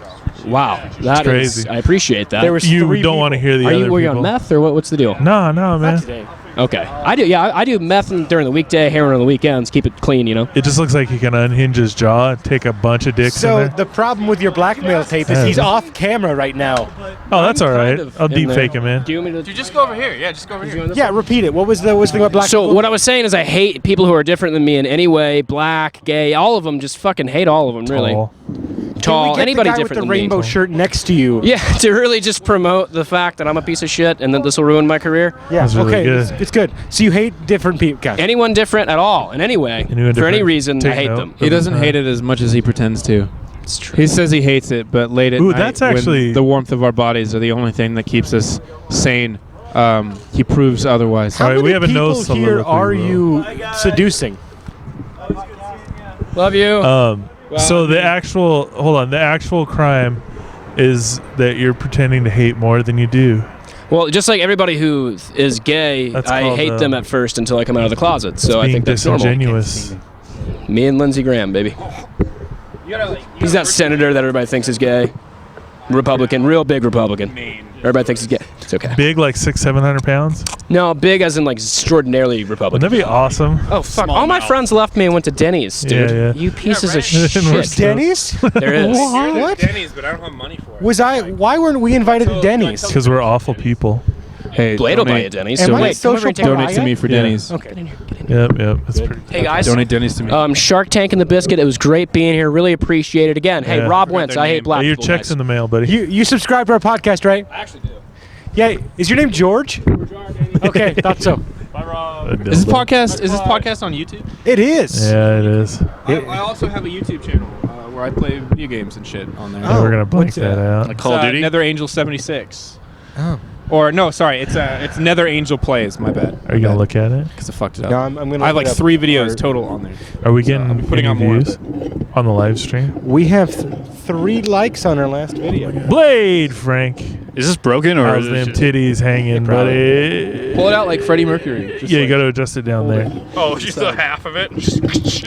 [SPEAKER 10] Wow. That is
[SPEAKER 2] crazy.
[SPEAKER 10] I appreciate that.
[SPEAKER 1] There was
[SPEAKER 2] You
[SPEAKER 1] 3
[SPEAKER 2] don't want to
[SPEAKER 1] people.
[SPEAKER 2] hear the
[SPEAKER 10] Are
[SPEAKER 2] other
[SPEAKER 10] you, were you
[SPEAKER 2] people.
[SPEAKER 10] on meth or what's the deal?
[SPEAKER 2] No, man.
[SPEAKER 1] Today.
[SPEAKER 10] Okay. I do, yeah. I do meth during the weekday, heroin on the weekends, keep it clean, you know?
[SPEAKER 2] It just looks like he can unhinge his jaw and take a bunch of dicks in
[SPEAKER 1] So
[SPEAKER 2] there.
[SPEAKER 1] the problem with your blackmail tape is he's off camera right now.
[SPEAKER 2] Oh, that's all right.
[SPEAKER 10] Kind of
[SPEAKER 2] I'll
[SPEAKER 10] in
[SPEAKER 2] deep
[SPEAKER 10] there.
[SPEAKER 2] fake him in.
[SPEAKER 10] Do you want me to
[SPEAKER 3] Just go over here. Yeah, just go over here.
[SPEAKER 1] Yeah, repeat it. What was the thing about black?
[SPEAKER 10] So what I was saying is I hate people who are different than me in any way, black, gay, all of them. Just fucking hate all of them, really.
[SPEAKER 2] Tall.
[SPEAKER 10] Tall,
[SPEAKER 1] Can we get
[SPEAKER 10] anybody
[SPEAKER 1] the guy
[SPEAKER 10] different
[SPEAKER 1] with the
[SPEAKER 10] than
[SPEAKER 1] rainbow
[SPEAKER 10] me.
[SPEAKER 1] shirt next to you?
[SPEAKER 10] Yeah, to really just promote the fact that I'm a piece of shit and that this will ruin my career.
[SPEAKER 1] Yeah.
[SPEAKER 2] That's really
[SPEAKER 1] Okay.
[SPEAKER 2] good.
[SPEAKER 1] It's good. So you hate different people. Okay.
[SPEAKER 10] Anyone different at all, in any way,
[SPEAKER 2] Anyone
[SPEAKER 10] for any
[SPEAKER 2] different?
[SPEAKER 10] reason, I
[SPEAKER 2] Take
[SPEAKER 10] hate
[SPEAKER 2] note.
[SPEAKER 10] them.
[SPEAKER 5] He doesn't hate it as much as he pretends to.
[SPEAKER 10] It's true.
[SPEAKER 5] He says he hates it, but late at
[SPEAKER 2] Ooh,
[SPEAKER 5] night,
[SPEAKER 2] that's
[SPEAKER 5] when
[SPEAKER 2] actually-
[SPEAKER 5] the warmth of our bodies are the only thing that keeps us sane. He proves otherwise.
[SPEAKER 2] All right,
[SPEAKER 1] How
[SPEAKER 2] we
[SPEAKER 1] many
[SPEAKER 2] have a no
[SPEAKER 1] people here
[SPEAKER 2] soliloquy
[SPEAKER 1] are
[SPEAKER 2] rule.
[SPEAKER 1] you seducing?
[SPEAKER 10] Love you.
[SPEAKER 2] So the actual crime is that you're pretending to hate more than you do.
[SPEAKER 10] Well, just like everybody who is gay,
[SPEAKER 2] That's
[SPEAKER 10] I
[SPEAKER 2] called,
[SPEAKER 10] hate them at first until I come out of the closet. So I
[SPEAKER 2] being
[SPEAKER 10] think that's normal.
[SPEAKER 2] disingenuous.
[SPEAKER 10] Me and Lindsey Graham, baby. He's that senator that everybody thinks is gay. Republican, real big Republican. Everybody thinks he's gay. It's okay.
[SPEAKER 2] Big, like 600-700 pounds.
[SPEAKER 10] No, big as in like extraordinarily Republican.
[SPEAKER 2] Wouldn't that be awesome?
[SPEAKER 10] Oh fuck! All my friends left me and went to Denny's, dude.
[SPEAKER 2] Yeah.
[SPEAKER 10] You pieces of
[SPEAKER 2] We're
[SPEAKER 10] shit.
[SPEAKER 2] still-
[SPEAKER 1] Denny's?
[SPEAKER 10] There is.
[SPEAKER 1] What?
[SPEAKER 3] Denny's, but I don't have money for it.
[SPEAKER 1] Why weren't we invited to Denny's?
[SPEAKER 2] Because we're awful people.
[SPEAKER 5] Hey,
[SPEAKER 10] Blade will buy you Denny's.
[SPEAKER 1] Am I a
[SPEAKER 10] Wait, come over
[SPEAKER 1] social
[SPEAKER 10] and take a
[SPEAKER 5] donate to me for
[SPEAKER 2] Yeah.
[SPEAKER 5] Denny's.
[SPEAKER 1] Okay.
[SPEAKER 2] Yep. That's pretty.
[SPEAKER 10] Hey guys,
[SPEAKER 5] Donate Denny's to me.
[SPEAKER 10] Shark Tank and the Biscuit. It was great being here. Really appreciate it again. Hey,
[SPEAKER 2] Yeah.
[SPEAKER 10] Rob Wentz. I hate black
[SPEAKER 2] Your
[SPEAKER 10] people.
[SPEAKER 2] check's
[SPEAKER 10] guys.
[SPEAKER 2] in the mail, buddy.
[SPEAKER 1] You subscribe to our podcast, right?
[SPEAKER 10] I actually do.
[SPEAKER 1] Yeah. Is your name George? Okay, thought so.
[SPEAKER 3] Is this podcast on YouTube?
[SPEAKER 1] It is.
[SPEAKER 2] Yeah, it is.
[SPEAKER 3] I also have a YouTube channel where I play video games and shit on there.
[SPEAKER 2] Yeah, we're gonna blank
[SPEAKER 1] what's
[SPEAKER 2] that out.
[SPEAKER 11] Like Call of Duty?
[SPEAKER 3] Nether Angel 76.
[SPEAKER 1] Oh.
[SPEAKER 3] Or no, sorry, it's Nether Angel Plays. My bad.
[SPEAKER 2] Are you gonna look at it?
[SPEAKER 3] Because I fucked it up.
[SPEAKER 1] No, I'm gonna
[SPEAKER 3] I have
[SPEAKER 1] look
[SPEAKER 3] like
[SPEAKER 1] it up
[SPEAKER 3] 3 videos
[SPEAKER 1] for-
[SPEAKER 3] total on there.
[SPEAKER 2] Are we getting
[SPEAKER 3] I'll be putting
[SPEAKER 2] any
[SPEAKER 3] on more.
[SPEAKER 2] views on the live stream?
[SPEAKER 1] We have 3 likes on our last video.
[SPEAKER 2] Blade, Frank.
[SPEAKER 11] Is this broken or
[SPEAKER 2] How's
[SPEAKER 11] is
[SPEAKER 2] them
[SPEAKER 11] it
[SPEAKER 2] titties hanging, buddy?
[SPEAKER 3] Pull it out like Freddie Mercury. Just
[SPEAKER 2] Yeah, you
[SPEAKER 3] like-
[SPEAKER 2] got to adjust it down there.
[SPEAKER 11] Oh, just the half of it.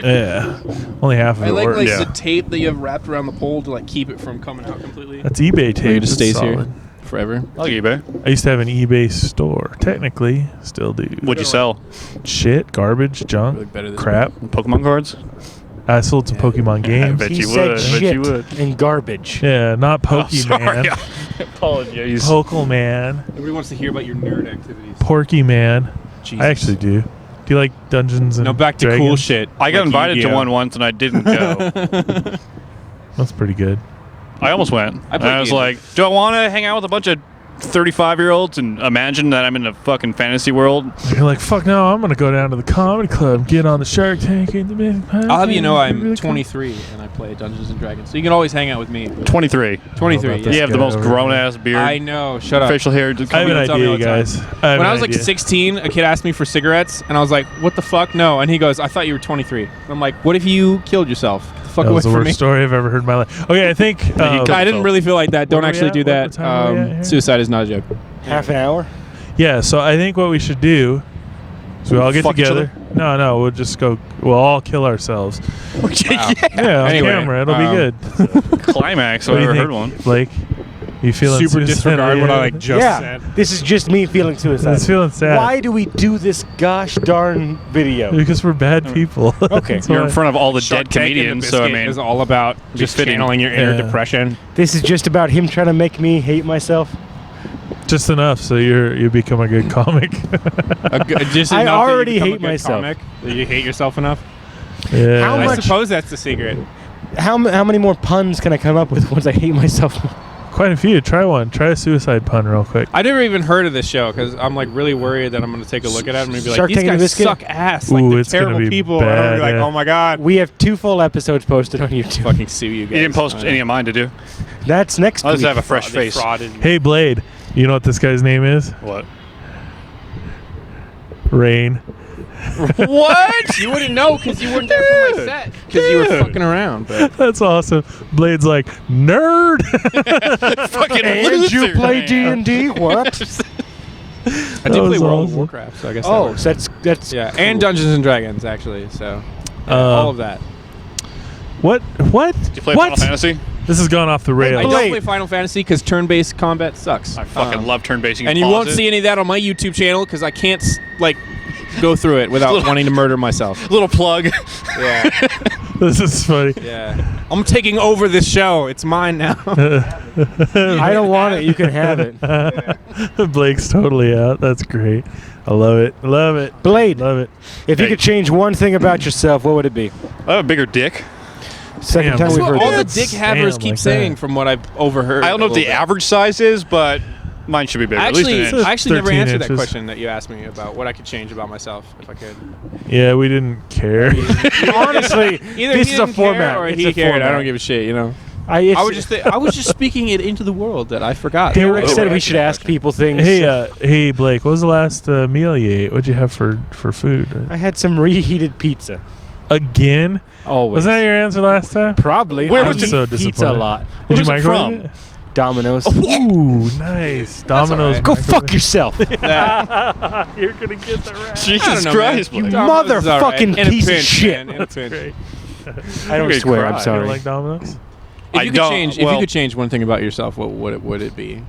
[SPEAKER 2] Yeah, only half of
[SPEAKER 3] I
[SPEAKER 2] it
[SPEAKER 3] like
[SPEAKER 2] works.
[SPEAKER 3] the tape that you have wrapped around the pole to like keep it from coming out completely.
[SPEAKER 2] That's eBay tape.
[SPEAKER 3] It just
[SPEAKER 2] That's
[SPEAKER 3] stays here
[SPEAKER 2] solid.
[SPEAKER 3] forever.
[SPEAKER 11] I like eBay.
[SPEAKER 2] I used to have an eBay store. Technically, still do.
[SPEAKER 11] What'd you sell?
[SPEAKER 2] Shit, garbage, junk,
[SPEAKER 3] Really better than
[SPEAKER 2] crap.
[SPEAKER 11] Pokemon cards?
[SPEAKER 2] I sold some Pokemon games.
[SPEAKER 11] bet
[SPEAKER 1] He
[SPEAKER 11] you
[SPEAKER 1] said
[SPEAKER 11] would. Bet
[SPEAKER 1] shit
[SPEAKER 11] you would.
[SPEAKER 1] and garbage.
[SPEAKER 2] Yeah, not
[SPEAKER 11] Oh, sorry.
[SPEAKER 2] Pokemon.
[SPEAKER 11] Apologies.
[SPEAKER 2] Pokemon.
[SPEAKER 3] Nobody wants to hear about your nerd activities.
[SPEAKER 2] Porky Man.
[SPEAKER 3] Jesus.
[SPEAKER 2] I actually do. Do you like Dungeons and
[SPEAKER 3] No, back to cool
[SPEAKER 2] Dragons?
[SPEAKER 3] shit.
[SPEAKER 11] I got
[SPEAKER 3] like
[SPEAKER 11] invited to
[SPEAKER 3] Yu-Gi-Oh.
[SPEAKER 11] one once and I didn't go.
[SPEAKER 2] That's pretty good.
[SPEAKER 11] I almost went.
[SPEAKER 3] I
[SPEAKER 11] And
[SPEAKER 3] played
[SPEAKER 11] I was
[SPEAKER 3] games.
[SPEAKER 11] like, do I want to hang out with a bunch of 35-year-olds and imagine that I'm in a fucking fantasy world?
[SPEAKER 2] You're like, fuck no, I'm gonna go down to the comedy club, get on the Shark Tank, and the
[SPEAKER 3] I'll have you know I'm 23 and I play Dungeons and Dragons, so you can always hang out with me.
[SPEAKER 11] 23.
[SPEAKER 3] 23.
[SPEAKER 2] this
[SPEAKER 11] You have the
[SPEAKER 2] guy
[SPEAKER 11] most
[SPEAKER 2] over
[SPEAKER 11] grown-ass beard.
[SPEAKER 3] I know. Shut up.
[SPEAKER 11] Facial hair.
[SPEAKER 2] I have an
[SPEAKER 3] Tell me
[SPEAKER 2] idea,
[SPEAKER 3] all
[SPEAKER 2] you
[SPEAKER 3] the
[SPEAKER 2] guys.
[SPEAKER 3] time.
[SPEAKER 2] I have
[SPEAKER 3] When
[SPEAKER 2] an
[SPEAKER 3] I was like
[SPEAKER 2] idea.
[SPEAKER 3] 16, a kid asked me for cigarettes, and I was like, "What the fuck? No!" And he goes, "I thought you were 23." I'm like, "What if you killed yourself? Get the fuck
[SPEAKER 2] That
[SPEAKER 3] away
[SPEAKER 2] was the
[SPEAKER 3] from
[SPEAKER 2] worst
[SPEAKER 3] me."
[SPEAKER 2] story I've ever heard in my life. Okay, I think.
[SPEAKER 3] I didn't really feel like that. Don't
[SPEAKER 2] Where are we
[SPEAKER 3] actually
[SPEAKER 2] at?
[SPEAKER 3] do
[SPEAKER 2] What
[SPEAKER 3] that.
[SPEAKER 2] time are we at here?
[SPEAKER 3] Suicide is not a joke.
[SPEAKER 1] Half an hour?
[SPEAKER 2] Yeah, so I think what we should do is we all get
[SPEAKER 11] Fuck each
[SPEAKER 2] together. No, we'll just go. We'll all kill ourselves. Yeah, on
[SPEAKER 3] Anyway,
[SPEAKER 2] camera, it'll be good.
[SPEAKER 11] Climax.
[SPEAKER 2] What
[SPEAKER 11] I've
[SPEAKER 2] do you
[SPEAKER 11] ever
[SPEAKER 2] think,
[SPEAKER 11] heard one.
[SPEAKER 2] Blake? You feeling
[SPEAKER 3] Super disregard what I like just
[SPEAKER 1] Yeah.
[SPEAKER 3] said.
[SPEAKER 1] This is just me feeling suicidal.
[SPEAKER 2] It's feeling sad.
[SPEAKER 1] Why do we do this gosh darn video?
[SPEAKER 2] Because we're bad people.
[SPEAKER 1] Okay.
[SPEAKER 2] That's
[SPEAKER 11] You're in
[SPEAKER 2] why.
[SPEAKER 11] front of all the
[SPEAKER 3] Shark
[SPEAKER 11] dead
[SPEAKER 3] Tank and the
[SPEAKER 11] comedians, so I
[SPEAKER 3] Biscuit
[SPEAKER 11] mean,
[SPEAKER 3] is all about just
[SPEAKER 11] fitting.
[SPEAKER 3] channeling your inner
[SPEAKER 2] Yeah.
[SPEAKER 3] depression.
[SPEAKER 1] This is just about him trying to make me hate myself.
[SPEAKER 2] Just enough so you become a good comic.
[SPEAKER 3] Just
[SPEAKER 1] I
[SPEAKER 3] enough that you
[SPEAKER 1] already
[SPEAKER 3] become a
[SPEAKER 1] hate
[SPEAKER 3] good
[SPEAKER 1] myself.
[SPEAKER 3] comic, that you hate yourself enough.
[SPEAKER 2] Yeah.
[SPEAKER 1] How
[SPEAKER 3] I
[SPEAKER 1] much-
[SPEAKER 3] suppose that's the secret.
[SPEAKER 1] How many more puns can I come up with once I hate myself?
[SPEAKER 2] Quite a few. Try one. Try a suicide pun real quick.
[SPEAKER 3] I never even heard of this show because I'm like really worried that I'm going to take a look at it and I'm going to be like,
[SPEAKER 1] Shark
[SPEAKER 3] these
[SPEAKER 1] Tank and
[SPEAKER 3] guys
[SPEAKER 1] Biscuit?
[SPEAKER 3] suck ass. Like
[SPEAKER 2] Ooh,
[SPEAKER 3] they're
[SPEAKER 2] it's gonna
[SPEAKER 3] terrible
[SPEAKER 2] be
[SPEAKER 3] people. And I'm gonna be
[SPEAKER 2] bad,
[SPEAKER 3] like,
[SPEAKER 2] yeah.
[SPEAKER 3] oh my god.
[SPEAKER 1] We have 2 full episodes posted on YouTube.
[SPEAKER 3] Fucking sue you guys.
[SPEAKER 11] you didn't post any of mine, did you?
[SPEAKER 1] That's next
[SPEAKER 11] I'll
[SPEAKER 1] week.
[SPEAKER 11] just have a fresh
[SPEAKER 3] They
[SPEAKER 11] face.
[SPEAKER 3] frauded me.
[SPEAKER 2] Hey, Blade. You know what this guy's name is?
[SPEAKER 11] What?
[SPEAKER 2] Rain.
[SPEAKER 3] What? You wouldn't know because you weren't there for my set. Because you were fucking around. But
[SPEAKER 2] That's awesome. Blade's like, nerd.
[SPEAKER 11] Fucking
[SPEAKER 1] And you
[SPEAKER 11] loser,
[SPEAKER 1] play
[SPEAKER 11] man.
[SPEAKER 1] D&D? What?
[SPEAKER 3] I did
[SPEAKER 2] That
[SPEAKER 3] play
[SPEAKER 2] was
[SPEAKER 3] World of
[SPEAKER 2] awesome.
[SPEAKER 3] Warcraft, so I guess. that
[SPEAKER 1] Oh,
[SPEAKER 3] works.
[SPEAKER 1] so that's
[SPEAKER 3] Yeah, and Dungeons and Dragons actually. So all of that.
[SPEAKER 2] What?
[SPEAKER 11] Did you play
[SPEAKER 2] What?
[SPEAKER 11] Final Fantasy?
[SPEAKER 2] This has gone off the
[SPEAKER 3] I
[SPEAKER 2] rails.
[SPEAKER 3] don't play Final Fantasy because turn-based combat sucks.
[SPEAKER 11] I fucking love turn-basing.
[SPEAKER 3] And you won't see any of that on my YouTube channel because I can't like go through it without wanting to murder myself.
[SPEAKER 11] Little plug.
[SPEAKER 3] Yeah,
[SPEAKER 2] This is funny.
[SPEAKER 3] yeah. I'm taking over this show. It's mine now.
[SPEAKER 1] I don't want it. You can have it.
[SPEAKER 2] Blake's totally out. That's great. I love it. Love it.
[SPEAKER 1] Blade,
[SPEAKER 2] Love it.
[SPEAKER 1] if you
[SPEAKER 11] Hey.
[SPEAKER 1] could change one thing about yourself, what would it be?
[SPEAKER 11] I have a bigger dick.
[SPEAKER 1] Second
[SPEAKER 2] Damn,
[SPEAKER 1] time
[SPEAKER 2] that's
[SPEAKER 1] we've
[SPEAKER 3] That's
[SPEAKER 1] heard
[SPEAKER 3] what all the
[SPEAKER 1] that.
[SPEAKER 3] dick havers
[SPEAKER 2] Damn,
[SPEAKER 3] keep
[SPEAKER 2] like
[SPEAKER 3] saying
[SPEAKER 2] that.
[SPEAKER 3] from what I've overheard.
[SPEAKER 11] I don't know
[SPEAKER 3] a
[SPEAKER 11] what the
[SPEAKER 3] little bit.
[SPEAKER 11] average size is, but mine should be bigger. At least
[SPEAKER 3] Actually,
[SPEAKER 11] an inch.
[SPEAKER 3] I actually never
[SPEAKER 2] 13
[SPEAKER 3] answered that
[SPEAKER 2] inches.
[SPEAKER 3] question that you asked me about what I could change about myself if I could.
[SPEAKER 2] Yeah, we didn't care.
[SPEAKER 1] Honestly,
[SPEAKER 3] Either
[SPEAKER 1] this
[SPEAKER 3] he
[SPEAKER 1] is a
[SPEAKER 3] didn't care
[SPEAKER 1] format.
[SPEAKER 3] or
[SPEAKER 1] It's
[SPEAKER 3] he
[SPEAKER 1] a
[SPEAKER 3] cared. I
[SPEAKER 1] format.
[SPEAKER 3] don't give a shit. You know.
[SPEAKER 1] I
[SPEAKER 3] was just speaking it into the world that I forgot.
[SPEAKER 1] Eric said we
[SPEAKER 3] Oh,
[SPEAKER 1] should ask people things.
[SPEAKER 2] Hey, Blake. What was the last meal you ate? What'd you have for food?
[SPEAKER 1] I had some reheated pizza.
[SPEAKER 2] Again?
[SPEAKER 1] Always.
[SPEAKER 2] Was that your answer last time?
[SPEAKER 1] Probably.
[SPEAKER 11] Where
[SPEAKER 1] I
[SPEAKER 11] was
[SPEAKER 1] eat
[SPEAKER 11] it?
[SPEAKER 2] So
[SPEAKER 1] pizza a
[SPEAKER 2] disappointed.
[SPEAKER 1] lot.
[SPEAKER 2] Did you
[SPEAKER 11] Where's it
[SPEAKER 2] microwave
[SPEAKER 11] from?
[SPEAKER 2] it?
[SPEAKER 1] Domino's.
[SPEAKER 2] Ooh, nice. Domino's.
[SPEAKER 1] Go fuck yourself.
[SPEAKER 2] You're gonna get the right.
[SPEAKER 11] Jesus Christ,
[SPEAKER 1] You
[SPEAKER 11] Blake.
[SPEAKER 1] motherfucking
[SPEAKER 3] In a
[SPEAKER 1] piece of
[SPEAKER 3] pinch,
[SPEAKER 1] shit.
[SPEAKER 3] man, in a pinch.
[SPEAKER 1] I don't
[SPEAKER 11] You're
[SPEAKER 1] swear.
[SPEAKER 11] gonna
[SPEAKER 1] I'm
[SPEAKER 11] cry.
[SPEAKER 2] You
[SPEAKER 1] sorry.
[SPEAKER 2] don't like Domino's?
[SPEAKER 3] If you could change one thing about yourself, what would it be?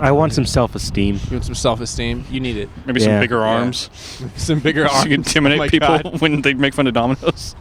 [SPEAKER 1] I want some self-esteem.
[SPEAKER 3] You want some self-esteem? You need it.
[SPEAKER 11] Maybe
[SPEAKER 1] Yeah.
[SPEAKER 11] some bigger arms.
[SPEAKER 3] Some bigger
[SPEAKER 11] So
[SPEAKER 3] arms.
[SPEAKER 11] you can intimidate
[SPEAKER 3] Oh my
[SPEAKER 11] people
[SPEAKER 3] God.
[SPEAKER 11] when they make fun of Domino's.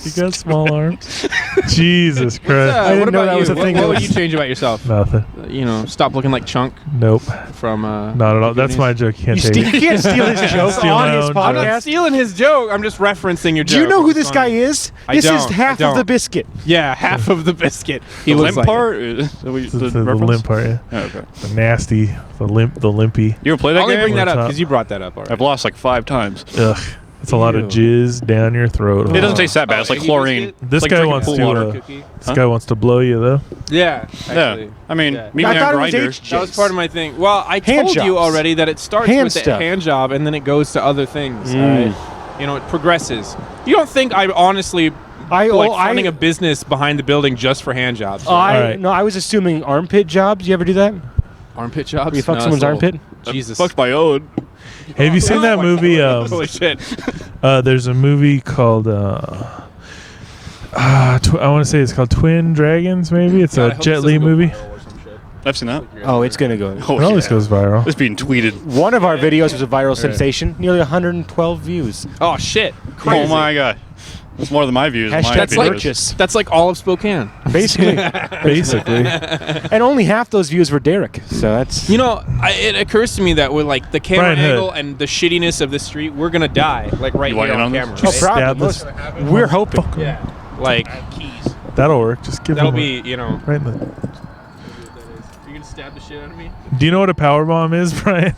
[SPEAKER 2] You got small arms? Jesus Christ.
[SPEAKER 1] I didn't
[SPEAKER 3] what
[SPEAKER 1] know
[SPEAKER 3] about
[SPEAKER 1] that
[SPEAKER 3] you?
[SPEAKER 1] was a thing.
[SPEAKER 3] What would you change about yourself?
[SPEAKER 2] Nothing.
[SPEAKER 3] Stop looking like Chunk
[SPEAKER 2] Nope.
[SPEAKER 3] from.
[SPEAKER 2] Not at all. That's my joke. You can't take
[SPEAKER 1] You
[SPEAKER 2] it.
[SPEAKER 1] can't steal his joke
[SPEAKER 2] Steal
[SPEAKER 1] on
[SPEAKER 2] my
[SPEAKER 1] his
[SPEAKER 2] own joke.
[SPEAKER 3] I'm not
[SPEAKER 1] podcast.
[SPEAKER 3] stealing his joke. I'm just referencing your joke.
[SPEAKER 1] Do you know who
[SPEAKER 3] It's
[SPEAKER 1] this guy
[SPEAKER 3] funny.
[SPEAKER 1] is?
[SPEAKER 3] I
[SPEAKER 1] This is
[SPEAKER 3] don't.
[SPEAKER 1] half
[SPEAKER 3] I
[SPEAKER 1] of the
[SPEAKER 3] don't.
[SPEAKER 1] biscuit.
[SPEAKER 3] Yeah, half of the biscuit. He
[SPEAKER 11] The
[SPEAKER 3] looks
[SPEAKER 11] limp
[SPEAKER 3] like
[SPEAKER 11] part?
[SPEAKER 3] it.
[SPEAKER 11] Is that what you-
[SPEAKER 2] The
[SPEAKER 11] the reference?
[SPEAKER 2] limp part, yeah.
[SPEAKER 11] Oh, okay.
[SPEAKER 2] The nasty, the limpy.
[SPEAKER 11] You ever play that
[SPEAKER 3] I only
[SPEAKER 11] game?
[SPEAKER 3] bring that up
[SPEAKER 2] What's
[SPEAKER 3] because you brought that up already.
[SPEAKER 11] I've lost like 5 times.
[SPEAKER 2] Ugh. It's a lot of jizz down your throat.
[SPEAKER 11] It doesn't taste that bad. It's like
[SPEAKER 3] Eggy
[SPEAKER 11] chlorine.
[SPEAKER 3] biscuit?
[SPEAKER 2] This
[SPEAKER 11] It's like
[SPEAKER 2] guy
[SPEAKER 11] drinking
[SPEAKER 2] wants
[SPEAKER 11] pool
[SPEAKER 2] to.
[SPEAKER 11] water.
[SPEAKER 3] Cookie.
[SPEAKER 2] This guy wants to blow you though.
[SPEAKER 3] Yeah, actually.
[SPEAKER 11] Yeah. I mean,
[SPEAKER 3] Yeah.
[SPEAKER 11] meet me
[SPEAKER 1] I
[SPEAKER 11] on
[SPEAKER 1] thought it was
[SPEAKER 11] Grindr.
[SPEAKER 1] HJs.
[SPEAKER 3] That was part of my thing. Well, I
[SPEAKER 1] Hand
[SPEAKER 3] told you
[SPEAKER 1] jobs.
[SPEAKER 3] already that it starts
[SPEAKER 1] Hand
[SPEAKER 3] with the
[SPEAKER 1] stuff.
[SPEAKER 3] hand job and then it goes to other things.
[SPEAKER 1] Mm.
[SPEAKER 3] All right? You know, it progresses. You don't think I'm honestly funding a business behind the building just for hand jobs? Right?
[SPEAKER 1] No, I was assuming armpit jobs. You ever do that?
[SPEAKER 3] Armpit jobs?
[SPEAKER 1] Where you fuck
[SPEAKER 3] No,
[SPEAKER 1] someone's
[SPEAKER 3] that's a little-
[SPEAKER 1] armpit?
[SPEAKER 3] Jesus.
[SPEAKER 11] Fuck my own.
[SPEAKER 2] Have you seen that movie?
[SPEAKER 3] Holy shit.
[SPEAKER 2] There's a movie called. I want to say it's called Twin Dragons. Maybe it's
[SPEAKER 3] God, I
[SPEAKER 2] a
[SPEAKER 3] hope this
[SPEAKER 2] Jet Li
[SPEAKER 3] doesn't go
[SPEAKER 2] movie.
[SPEAKER 3] viral or some shit.
[SPEAKER 11] I've seen that.
[SPEAKER 1] Oh, it's gonna go.
[SPEAKER 11] Oh,
[SPEAKER 2] It always
[SPEAKER 11] yeah.
[SPEAKER 2] goes viral.
[SPEAKER 11] It's being tweeted.
[SPEAKER 1] One of our videos was a viral sensation. Nearly 112 views.
[SPEAKER 3] Oh, shit.
[SPEAKER 11] Oh my god. That's more than my views.
[SPEAKER 1] Hashtag
[SPEAKER 11] my
[SPEAKER 3] That's like,
[SPEAKER 11] videos.
[SPEAKER 1] purchase.
[SPEAKER 3] that's like all of Spokane.
[SPEAKER 1] Basically.
[SPEAKER 2] Basically,
[SPEAKER 1] And only half those views were Derek. So that's.
[SPEAKER 3] You know, it occurs to me that with like the camera
[SPEAKER 2] Brian Hood.
[SPEAKER 3] angle and the shittiness of the street, we're gonna die like right
[SPEAKER 11] You want
[SPEAKER 3] here
[SPEAKER 11] in
[SPEAKER 3] on
[SPEAKER 11] on this?
[SPEAKER 3] camera.
[SPEAKER 1] Oh,
[SPEAKER 3] right?
[SPEAKER 2] Stab
[SPEAKER 1] probably.
[SPEAKER 2] this.
[SPEAKER 1] We're hoping.
[SPEAKER 3] Yeah. Like
[SPEAKER 2] That'll work. Just give
[SPEAKER 3] that'll
[SPEAKER 2] him
[SPEAKER 3] be, you know.
[SPEAKER 2] right in the.
[SPEAKER 3] You're gonna stab the shit out of me?
[SPEAKER 2] Do you know what a power bomb is, Brian?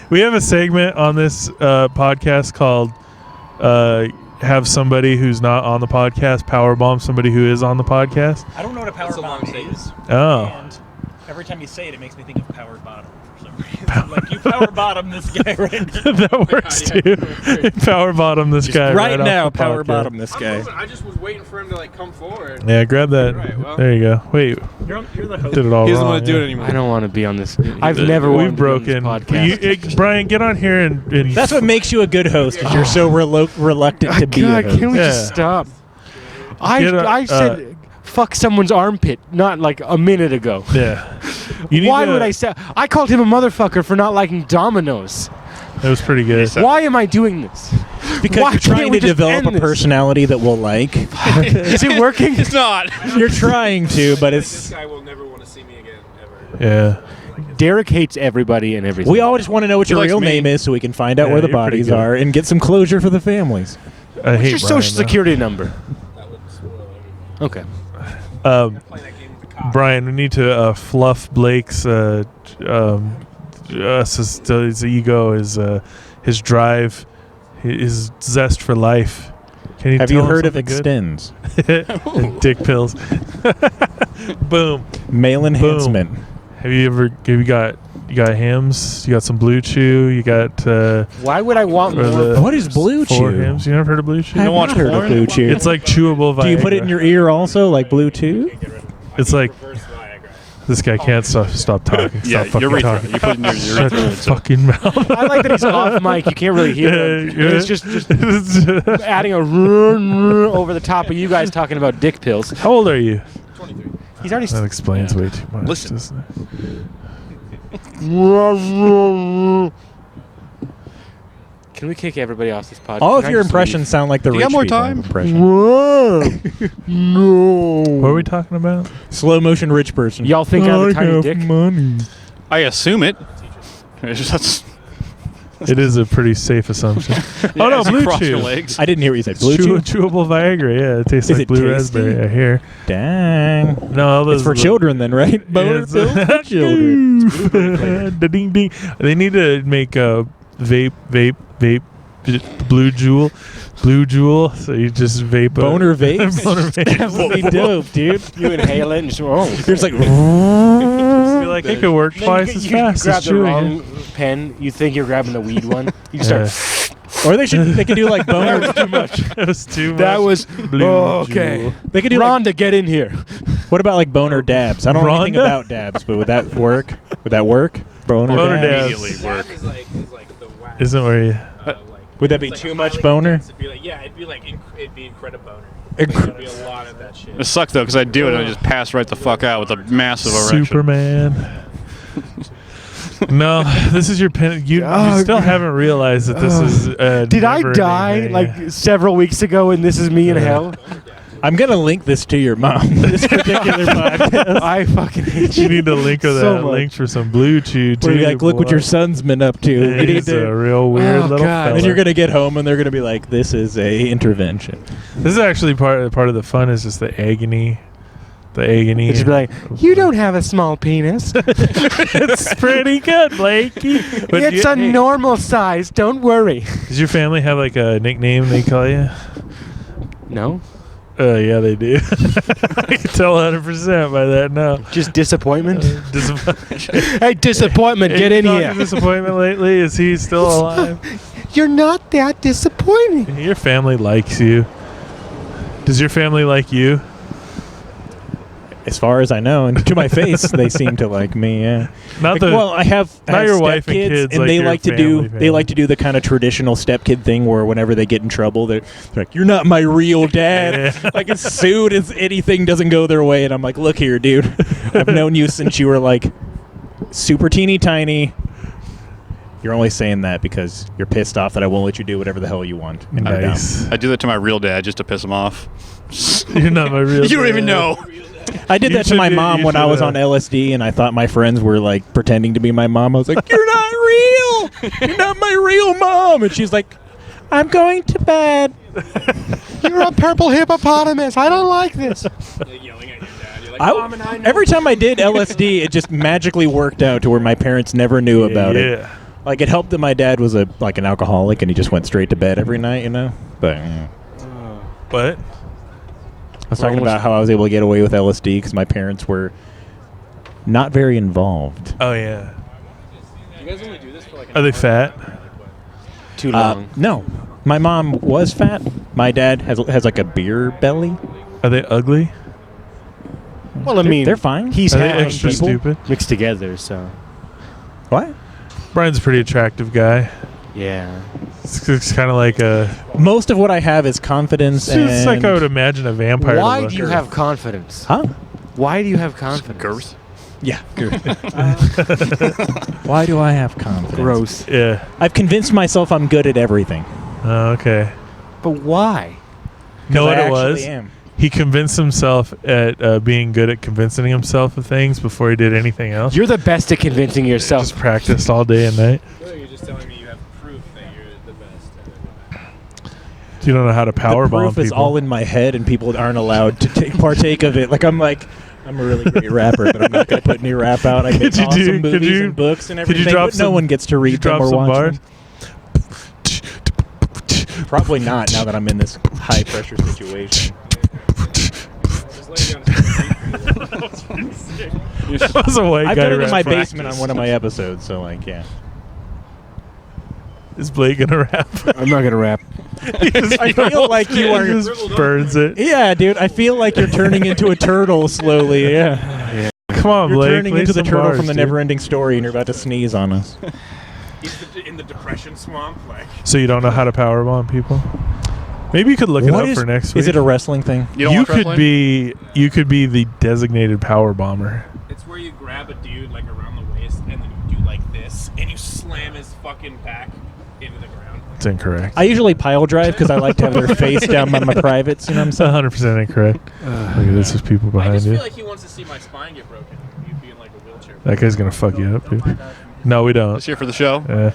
[SPEAKER 2] We have a segment on this podcast called "Have somebody who's not on the podcast power bomb somebody who is on the podcast."
[SPEAKER 4] I don't know what a power bomb is.
[SPEAKER 2] Oh,
[SPEAKER 4] And every time you say it, it makes me think of power bottom for some reason. Like, you power bottom this guy right now.
[SPEAKER 2] that works too. Power bottom this guy
[SPEAKER 4] right
[SPEAKER 2] off
[SPEAKER 4] now,
[SPEAKER 2] the
[SPEAKER 4] power
[SPEAKER 2] podcast.
[SPEAKER 4] bottom this guy.
[SPEAKER 3] I just was waiting for him to like come forward.
[SPEAKER 2] Yeah, grab that.
[SPEAKER 3] Right, well.
[SPEAKER 2] There you go. Wait,
[SPEAKER 4] You're the host.
[SPEAKER 2] did it all
[SPEAKER 3] He doesn't
[SPEAKER 2] wrong.
[SPEAKER 3] want to do
[SPEAKER 2] yeah.
[SPEAKER 3] it anymore.
[SPEAKER 1] I don't want to be on this. I've never
[SPEAKER 2] We've
[SPEAKER 1] wanted
[SPEAKER 2] broken.
[SPEAKER 1] to be on this podcast.
[SPEAKER 2] Brian, get on here and
[SPEAKER 4] That's what makes you a good host, is you're so reluctant to be a
[SPEAKER 1] God,
[SPEAKER 4] host.
[SPEAKER 1] can we
[SPEAKER 2] Yeah.
[SPEAKER 1] just stop?
[SPEAKER 2] Get a-
[SPEAKER 1] I said fuck someone's armpit not like a minute ago.
[SPEAKER 2] Yeah. You need
[SPEAKER 1] Why
[SPEAKER 2] to-
[SPEAKER 1] would I say? I called him a motherfucker for not liking Domino's.
[SPEAKER 2] It was pretty good.
[SPEAKER 1] Why am I doing this?
[SPEAKER 4] Because
[SPEAKER 1] Why
[SPEAKER 4] you're
[SPEAKER 1] can't
[SPEAKER 4] trying
[SPEAKER 1] we
[SPEAKER 4] to
[SPEAKER 1] just
[SPEAKER 4] develop
[SPEAKER 1] end
[SPEAKER 4] a
[SPEAKER 1] this?
[SPEAKER 4] personality that we'll like.
[SPEAKER 1] Is it working?
[SPEAKER 11] It's not.
[SPEAKER 4] You're trying to, but
[SPEAKER 3] This
[SPEAKER 4] it's.
[SPEAKER 3] guy will never want to see me again, ever.
[SPEAKER 2] Yeah.
[SPEAKER 1] Derek hates everybody and everything.
[SPEAKER 4] We always want to know what your
[SPEAKER 11] likes
[SPEAKER 4] real
[SPEAKER 11] me.
[SPEAKER 4] name is so we can find out
[SPEAKER 2] Yeah,
[SPEAKER 4] where the
[SPEAKER 2] you're pretty
[SPEAKER 4] bodies
[SPEAKER 2] good.
[SPEAKER 4] are and get some closure for the families.
[SPEAKER 2] I
[SPEAKER 1] What's
[SPEAKER 2] hate
[SPEAKER 1] your
[SPEAKER 2] Brian,
[SPEAKER 1] social
[SPEAKER 2] though.
[SPEAKER 1] security number? Okay.
[SPEAKER 2] Brian, we need to fluff Blake's his ego, his drive, his zest for life. Can you
[SPEAKER 4] Have
[SPEAKER 2] tell
[SPEAKER 4] you
[SPEAKER 2] him
[SPEAKER 4] heard of
[SPEAKER 2] something
[SPEAKER 4] Extends?
[SPEAKER 2] good? Dick pills. Boom.
[SPEAKER 4] Male enhancement.
[SPEAKER 2] Have you got Hims? You got some Blue Chew? You got
[SPEAKER 1] Why would I want
[SPEAKER 2] or
[SPEAKER 1] more?
[SPEAKER 2] the
[SPEAKER 4] What is Blue
[SPEAKER 2] four
[SPEAKER 4] Chew?
[SPEAKER 2] Hims? You never heard of Blue Chew?
[SPEAKER 4] I've not heard of Blue Chew.
[SPEAKER 2] It's like chewable Viagra.
[SPEAKER 4] Do you put it in your ear also, like Bluetooth?
[SPEAKER 2] It's like this guy can't stop talking.
[SPEAKER 11] Yeah,
[SPEAKER 2] Stop
[SPEAKER 11] you're
[SPEAKER 2] fucking
[SPEAKER 11] right.
[SPEAKER 2] talking.
[SPEAKER 11] You put it in your
[SPEAKER 2] Shut your
[SPEAKER 11] urethra.
[SPEAKER 2] fucking mouth.
[SPEAKER 1] I like that he's off mic. You can't really hear him.
[SPEAKER 2] Yeah,
[SPEAKER 1] It's just adding a over the top of you guys talking about dick pills.
[SPEAKER 2] How old are you?
[SPEAKER 3] 23.
[SPEAKER 1] He's already.
[SPEAKER 2] That explains way too much.
[SPEAKER 11] Listen.
[SPEAKER 2] doesn't it?
[SPEAKER 1] Can we kick everybody off this podcast?
[SPEAKER 4] All
[SPEAKER 1] Can
[SPEAKER 4] of
[SPEAKER 1] I
[SPEAKER 4] your
[SPEAKER 1] just
[SPEAKER 4] impressions
[SPEAKER 1] leave?
[SPEAKER 4] sound like the
[SPEAKER 11] Do you
[SPEAKER 4] rich
[SPEAKER 11] got more
[SPEAKER 4] people
[SPEAKER 11] time?
[SPEAKER 4] impression.
[SPEAKER 1] No.
[SPEAKER 2] What are we talking about?
[SPEAKER 4] Slow motion rich person.
[SPEAKER 1] Y'all think I have a tiny dick?
[SPEAKER 2] money.
[SPEAKER 11] I assume it. That's
[SPEAKER 2] It is a pretty safe assumption. Oh no,
[SPEAKER 11] as you
[SPEAKER 2] Blue
[SPEAKER 11] cross your
[SPEAKER 2] Chew.
[SPEAKER 11] legs.
[SPEAKER 4] I didn't hear what you said. Blue Chew?
[SPEAKER 2] Chewable Viagra. Yeah, it tastes
[SPEAKER 4] Is
[SPEAKER 2] like
[SPEAKER 4] it
[SPEAKER 2] blue
[SPEAKER 4] tasty?
[SPEAKER 2] raspberry. I hear.
[SPEAKER 4] Dang.
[SPEAKER 2] No, all those
[SPEAKER 4] It's for children then, right?
[SPEAKER 2] Yeah,
[SPEAKER 4] Boner
[SPEAKER 2] it's-
[SPEAKER 4] pills for children.
[SPEAKER 2] Ding ding. They need to make a vape. Blue Jewel. So you just vape.
[SPEAKER 4] Boner vapes?
[SPEAKER 2] Boner vapes.
[SPEAKER 4] That would be dope, dude.
[SPEAKER 1] You inhale it and just
[SPEAKER 4] You're just like,
[SPEAKER 2] I feel like it could work twice as
[SPEAKER 1] you
[SPEAKER 2] fast
[SPEAKER 1] grab
[SPEAKER 2] as
[SPEAKER 1] the
[SPEAKER 2] chewing.
[SPEAKER 1] wrong pen. You think you're grabbing the weed one. You just start.
[SPEAKER 12] Or they could do like boner.
[SPEAKER 2] That was too much. That was too much.
[SPEAKER 1] That was
[SPEAKER 2] Blue
[SPEAKER 1] okay.
[SPEAKER 2] Jewel.
[SPEAKER 12] They could do
[SPEAKER 1] Rhonda, get in here.
[SPEAKER 12] What about like boner dabs? I don't know anything
[SPEAKER 2] Rhonda?
[SPEAKER 12] about dabs, but would that work? Would that work? Boner dabs.
[SPEAKER 11] Immediately work.
[SPEAKER 2] Isn't where you.
[SPEAKER 12] Would that be too much boner?
[SPEAKER 3] It'd be it'd be incredible boner. There'd be a lot of that shit.
[SPEAKER 11] It sucks though because I do it and I just pass right the fuck out with a massive erection.
[SPEAKER 2] Superman. No, this is your pen. You still haven't realized that this is.
[SPEAKER 1] Did I die like several weeks ago and this is me in hell?
[SPEAKER 12] I'm gonna link this to your mom. This particular podcast.
[SPEAKER 1] I fucking hate you.
[SPEAKER 2] You need to link of
[SPEAKER 1] so
[SPEAKER 2] that
[SPEAKER 1] much.
[SPEAKER 2] link for some Blue Chew too.
[SPEAKER 12] Where you're like, look what your son's been up to. You need
[SPEAKER 2] He's
[SPEAKER 12] to-
[SPEAKER 2] a real weird little fella.
[SPEAKER 12] And you're gonna get home and they're gonna be like, this is a intervention.
[SPEAKER 2] This is actually part of the fun is just the agony. The agony.
[SPEAKER 1] It's just be like, you don't have a small penis.
[SPEAKER 2] It's pretty good, Blakey. But
[SPEAKER 1] It's a normal size. Don't worry.
[SPEAKER 2] Does your family have like a nickname they call you?
[SPEAKER 1] No.
[SPEAKER 2] Yeah, they do. I can tell 100% by that now.
[SPEAKER 1] Just disappointment.
[SPEAKER 2] Disappointment.
[SPEAKER 1] Hey, disappointment, get in here.
[SPEAKER 2] Disappointment lately? Is he still alive?
[SPEAKER 1] You're not that disappointing.
[SPEAKER 2] Your family likes you. Does your family like you?
[SPEAKER 12] As far as I know, and to my face, they seem to like me. Yeah.
[SPEAKER 2] Not the.
[SPEAKER 12] Well, I have
[SPEAKER 2] your wife and kids,
[SPEAKER 12] and
[SPEAKER 2] like
[SPEAKER 12] they
[SPEAKER 2] your
[SPEAKER 12] like to
[SPEAKER 2] family,
[SPEAKER 12] they like to do the kind of traditional stepkid thing where whenever they get in trouble, they're like, "You're not my real dad."
[SPEAKER 2] Yeah.
[SPEAKER 12] Like as soon as anything doesn't go their way, and I'm like, "Look here, dude. I've known you since you were like super teeny tiny. You're only saying that because you're pissed off that I won't let you do whatever the hell you want." And you're down.
[SPEAKER 2] Nice.
[SPEAKER 11] I do that to my real dad just to piss him off.
[SPEAKER 2] You're not my real.
[SPEAKER 11] You don't
[SPEAKER 2] dad.
[SPEAKER 11] even know.
[SPEAKER 12] I did
[SPEAKER 2] You
[SPEAKER 12] that to my
[SPEAKER 2] should-
[SPEAKER 12] mom
[SPEAKER 2] you
[SPEAKER 12] when I
[SPEAKER 2] should,
[SPEAKER 12] was on LSD, and I thought my friends were like pretending to be my mom. I was like, "You're not real. You're not my real mom." And she's like, "I'm going to bed."
[SPEAKER 1] You're a purple hippopotamus. I don't like this.
[SPEAKER 3] Yelling at your dad. You're like, Mom and I know.
[SPEAKER 12] Every time I did LSD, it just magically worked out to where my parents never knew about it.
[SPEAKER 2] Yeah.
[SPEAKER 12] Like it helped that my dad was an alcoholic, and he just went straight to bed every night, you know. But
[SPEAKER 2] But
[SPEAKER 12] I was talking about how I was able to get away with LSD because my parents were not very involved.
[SPEAKER 2] oh yeah.
[SPEAKER 3] You guys only do this for like
[SPEAKER 2] Are they fat?
[SPEAKER 1] Too long.
[SPEAKER 12] No, my mom was fat. My dad has like a beer belly.
[SPEAKER 2] Are they ugly?
[SPEAKER 1] Well, I mean,
[SPEAKER 12] they're fine.
[SPEAKER 1] He's
[SPEAKER 2] Are they
[SPEAKER 1] half
[SPEAKER 2] extra
[SPEAKER 1] people
[SPEAKER 2] stupid?
[SPEAKER 1] mixed together, so
[SPEAKER 12] What?
[SPEAKER 2] Brian's a pretty attractive guy.
[SPEAKER 1] yeah.
[SPEAKER 2] It's kind of like a.
[SPEAKER 12] Most of what I have is confidence
[SPEAKER 2] It's like I would
[SPEAKER 12] and
[SPEAKER 2] imagine a vampire. to
[SPEAKER 1] Why
[SPEAKER 2] look.
[SPEAKER 1] do you have confidence?
[SPEAKER 12] huh?
[SPEAKER 1] Why do you have confidence?
[SPEAKER 11] Girth.
[SPEAKER 12] Yeah. Why do I have confidence?
[SPEAKER 1] Gross.
[SPEAKER 2] Yeah.
[SPEAKER 12] I've convinced myself I'm good at everything.
[SPEAKER 2] Oh, okay.
[SPEAKER 1] But why?
[SPEAKER 2] Know what
[SPEAKER 12] I
[SPEAKER 2] it was?
[SPEAKER 12] actually am.
[SPEAKER 2] He convinced himself at being good at convincing himself of things before he did anything else.
[SPEAKER 1] You're the best at convincing yourself.
[SPEAKER 2] Just practiced all day and night.
[SPEAKER 3] You're just telling me you have proof that you're the best.
[SPEAKER 2] You don't know how to
[SPEAKER 12] The
[SPEAKER 2] power bomb
[SPEAKER 12] proof is
[SPEAKER 2] people.
[SPEAKER 12] all in my head, and people aren't allowed to partake of it. Like I'm a really great rapper, but I'm not going to put any rap out. I make
[SPEAKER 2] Could you
[SPEAKER 12] awesome
[SPEAKER 2] do- could
[SPEAKER 12] movies
[SPEAKER 2] you-
[SPEAKER 12] and books and
[SPEAKER 2] could you
[SPEAKER 12] everything,
[SPEAKER 2] drop
[SPEAKER 12] but no
[SPEAKER 2] some-
[SPEAKER 12] one gets to read them
[SPEAKER 2] drop
[SPEAKER 12] or
[SPEAKER 2] some
[SPEAKER 12] watch
[SPEAKER 2] bars?
[SPEAKER 12] them. Probably not. Now that I'm in this high pressure situation.
[SPEAKER 2] That was a white
[SPEAKER 12] I've
[SPEAKER 2] guy
[SPEAKER 12] done it in my
[SPEAKER 2] rap.
[SPEAKER 12] basement on one of my episodes, so like, yeah.
[SPEAKER 2] Is Blake gonna rap?
[SPEAKER 1] I'm not gonna rap.
[SPEAKER 12] I feel like you are.
[SPEAKER 2] He just burns it.
[SPEAKER 12] Yeah, dude. I feel like you're turning into a turtle slowly. Yeah.
[SPEAKER 2] Come on,
[SPEAKER 12] You're
[SPEAKER 2] Blake.
[SPEAKER 12] turning
[SPEAKER 2] lay
[SPEAKER 12] into the
[SPEAKER 2] some
[SPEAKER 12] turtle
[SPEAKER 2] bars,
[SPEAKER 12] from the
[SPEAKER 2] dude.
[SPEAKER 12] Never-Ending Story, and you're about to sneeze on us.
[SPEAKER 3] He's in the depression swamp. Like,
[SPEAKER 2] So you don't know how to powerbomb people? Maybe you could look it
[SPEAKER 12] What
[SPEAKER 2] up
[SPEAKER 12] is-
[SPEAKER 2] for next week.
[SPEAKER 12] Is it a wrestling thing?
[SPEAKER 11] You don't
[SPEAKER 2] You
[SPEAKER 11] watch
[SPEAKER 2] could
[SPEAKER 11] wrestling?
[SPEAKER 2] be the designated power bomber.
[SPEAKER 3] it's where you grab a dude like around the waist and then you do like this and you slam his fucking back into the ground.
[SPEAKER 2] It's incorrect.
[SPEAKER 12] I usually pile drive because I like to have their face down by my privates. You know what I'm
[SPEAKER 2] It's
[SPEAKER 12] saying?
[SPEAKER 2] 100% incorrect. Look at this. There's people
[SPEAKER 3] I
[SPEAKER 2] behind
[SPEAKER 3] just
[SPEAKER 2] you.
[SPEAKER 3] feel like he wants to see my spine get broken. You'd be in like a wheelchair.
[SPEAKER 2] That guy's gonna fuck you up, dude. No, we don't.
[SPEAKER 11] Just here for the show.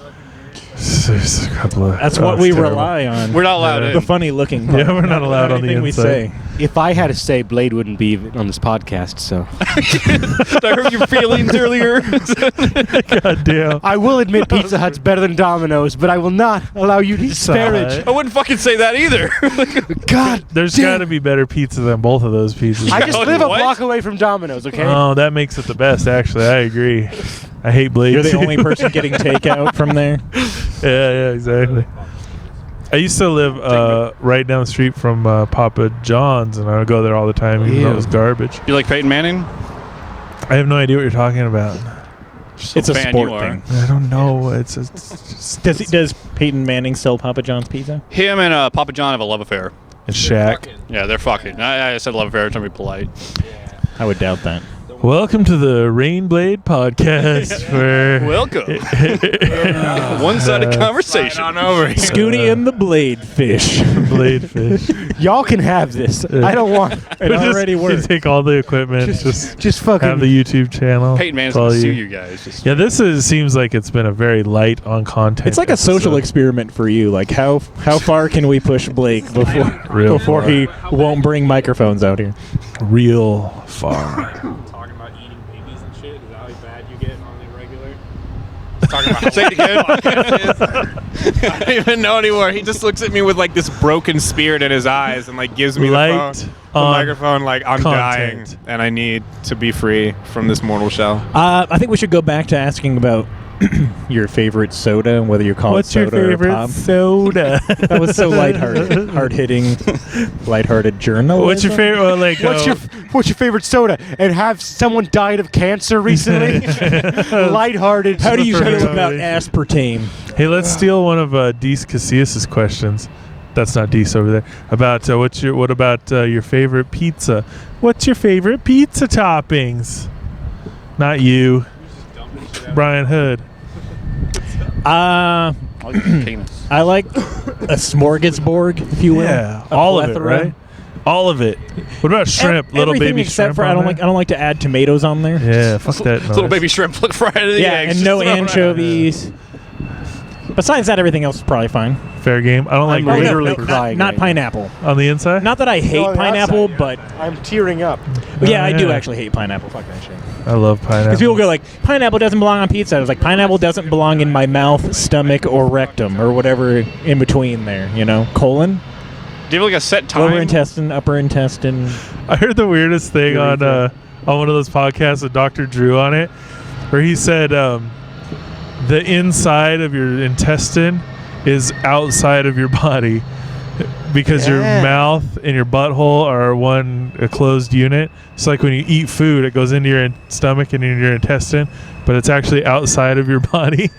[SPEAKER 2] There's a couple of.
[SPEAKER 12] That's
[SPEAKER 2] oh,
[SPEAKER 12] what
[SPEAKER 2] it's
[SPEAKER 12] we
[SPEAKER 2] terrible.
[SPEAKER 12] rely on.
[SPEAKER 11] We're not allowed
[SPEAKER 2] Yeah.
[SPEAKER 11] in.
[SPEAKER 12] The funny looking.
[SPEAKER 2] Yeah, we're not allowed on the
[SPEAKER 12] anything we
[SPEAKER 2] inside.
[SPEAKER 12] say.
[SPEAKER 1] If I had to say, Blade wouldn't be on this podcast, so.
[SPEAKER 11] I heard your feelings earlier.
[SPEAKER 2] God damn.
[SPEAKER 1] I will admit Pizza Hut's better than Domino's, but I will not allow you to disparage.
[SPEAKER 11] I wouldn't fucking say that either.
[SPEAKER 1] God,
[SPEAKER 2] There's
[SPEAKER 1] damn.
[SPEAKER 2] got to be better pizza than both of those pizzas.
[SPEAKER 1] I just live a
[SPEAKER 11] What?
[SPEAKER 1] block away from Domino's, okay?
[SPEAKER 2] Oh, that makes it the best. Actually, I agree. I hate Blade.
[SPEAKER 12] You're the
[SPEAKER 2] too.
[SPEAKER 12] only person getting takeout from there.
[SPEAKER 2] Yeah, exactly. I used to live right down the street from Papa John's, and I would go there all the time, even though it was garbage.
[SPEAKER 11] You like Peyton Manning?
[SPEAKER 2] I have no idea what you're talking about.
[SPEAKER 12] It's a sport thing.
[SPEAKER 2] I don't know. It's
[SPEAKER 12] Does Peyton Manning sell Papa John's pizza?
[SPEAKER 11] Him and Papa John have a love affair.
[SPEAKER 2] And Shaq.
[SPEAKER 11] Yeah, they're fucking. I said love affair, trying to be polite.
[SPEAKER 12] I would doubt that.
[SPEAKER 2] Welcome to the Rainblade podcast. Where
[SPEAKER 11] Welcome. One-sided conversation.
[SPEAKER 4] On over here.
[SPEAKER 12] Scooty and the Bladefish.
[SPEAKER 2] Bladefish.
[SPEAKER 1] Y'all can have this. I don't want.
[SPEAKER 12] It already works.
[SPEAKER 2] Take all the equipment.
[SPEAKER 1] Just fucking
[SPEAKER 2] have the YouTube channel.
[SPEAKER 11] Peyton Manning's going to sue you guys.
[SPEAKER 2] Yeah, this seems like it's been a very light on content.
[SPEAKER 12] It's like a social experiment for you. Like how far can we push Blake before he won't bring microphones out here?
[SPEAKER 2] Real far.
[SPEAKER 4] Talking about eating babies and shit. Is that how bad you get on the regular?
[SPEAKER 3] Talking about say it again. I don't even know anymore. He just looks at me with like this broken spirit in his eyes and like gives me the microphone like I'm dying and I need to be free from this mortal shell.
[SPEAKER 12] I think we should go back to asking about your favorite soda and whether you call it soda or pop.
[SPEAKER 2] Soda?
[SPEAKER 12] That was so lighthearted, hard-hitting, lighthearted journalism.
[SPEAKER 2] What's your favorite?
[SPEAKER 1] What's your favorite soda? And have someone died of cancer recently? Lighthearted.
[SPEAKER 12] How do you feel about aspartame?
[SPEAKER 2] Hey, let's steal one of Dees Casillas' questions. That's not Dees over there. About what about your favorite pizza? What's your favorite pizza toppings? Not you, Brian Hood.
[SPEAKER 12] I like a smorgasbord, if you will.
[SPEAKER 2] Yeah, all of it, right? All of it. What about shrimp? Little baby
[SPEAKER 12] except
[SPEAKER 2] shrimp.
[SPEAKER 12] For I don't like to add tomatoes on there.
[SPEAKER 2] Yeah, fuck that.
[SPEAKER 11] Little baby shrimp fried in the eggs.
[SPEAKER 12] And no anchovies. Besides that, everything else is probably fine.
[SPEAKER 2] Fair game. I don't like
[SPEAKER 1] literally crying.
[SPEAKER 12] Not pineapple.
[SPEAKER 2] On the inside?
[SPEAKER 12] Not that I hate pineapple, but
[SPEAKER 1] I'm tearing up.
[SPEAKER 12] Yeah, I do actually hate pineapple. Fuck that shit.
[SPEAKER 2] I love pineapple.
[SPEAKER 12] Because people go like, pineapple doesn't belong on pizza. I was like, pineapple doesn't belong in my mouth, stomach, or rectum, or whatever in between there. You know, colon.
[SPEAKER 11] Do you have like a set time?
[SPEAKER 12] Lower intestine, upper intestine.
[SPEAKER 2] I heard the weirdest thing on one of those podcasts with Dr. Drew on it, where he said the inside of your intestine is outside of your body because your mouth and your butthole are a closed unit. It's like when you eat food, it goes into your stomach and into your intestine, but it's actually outside of your body.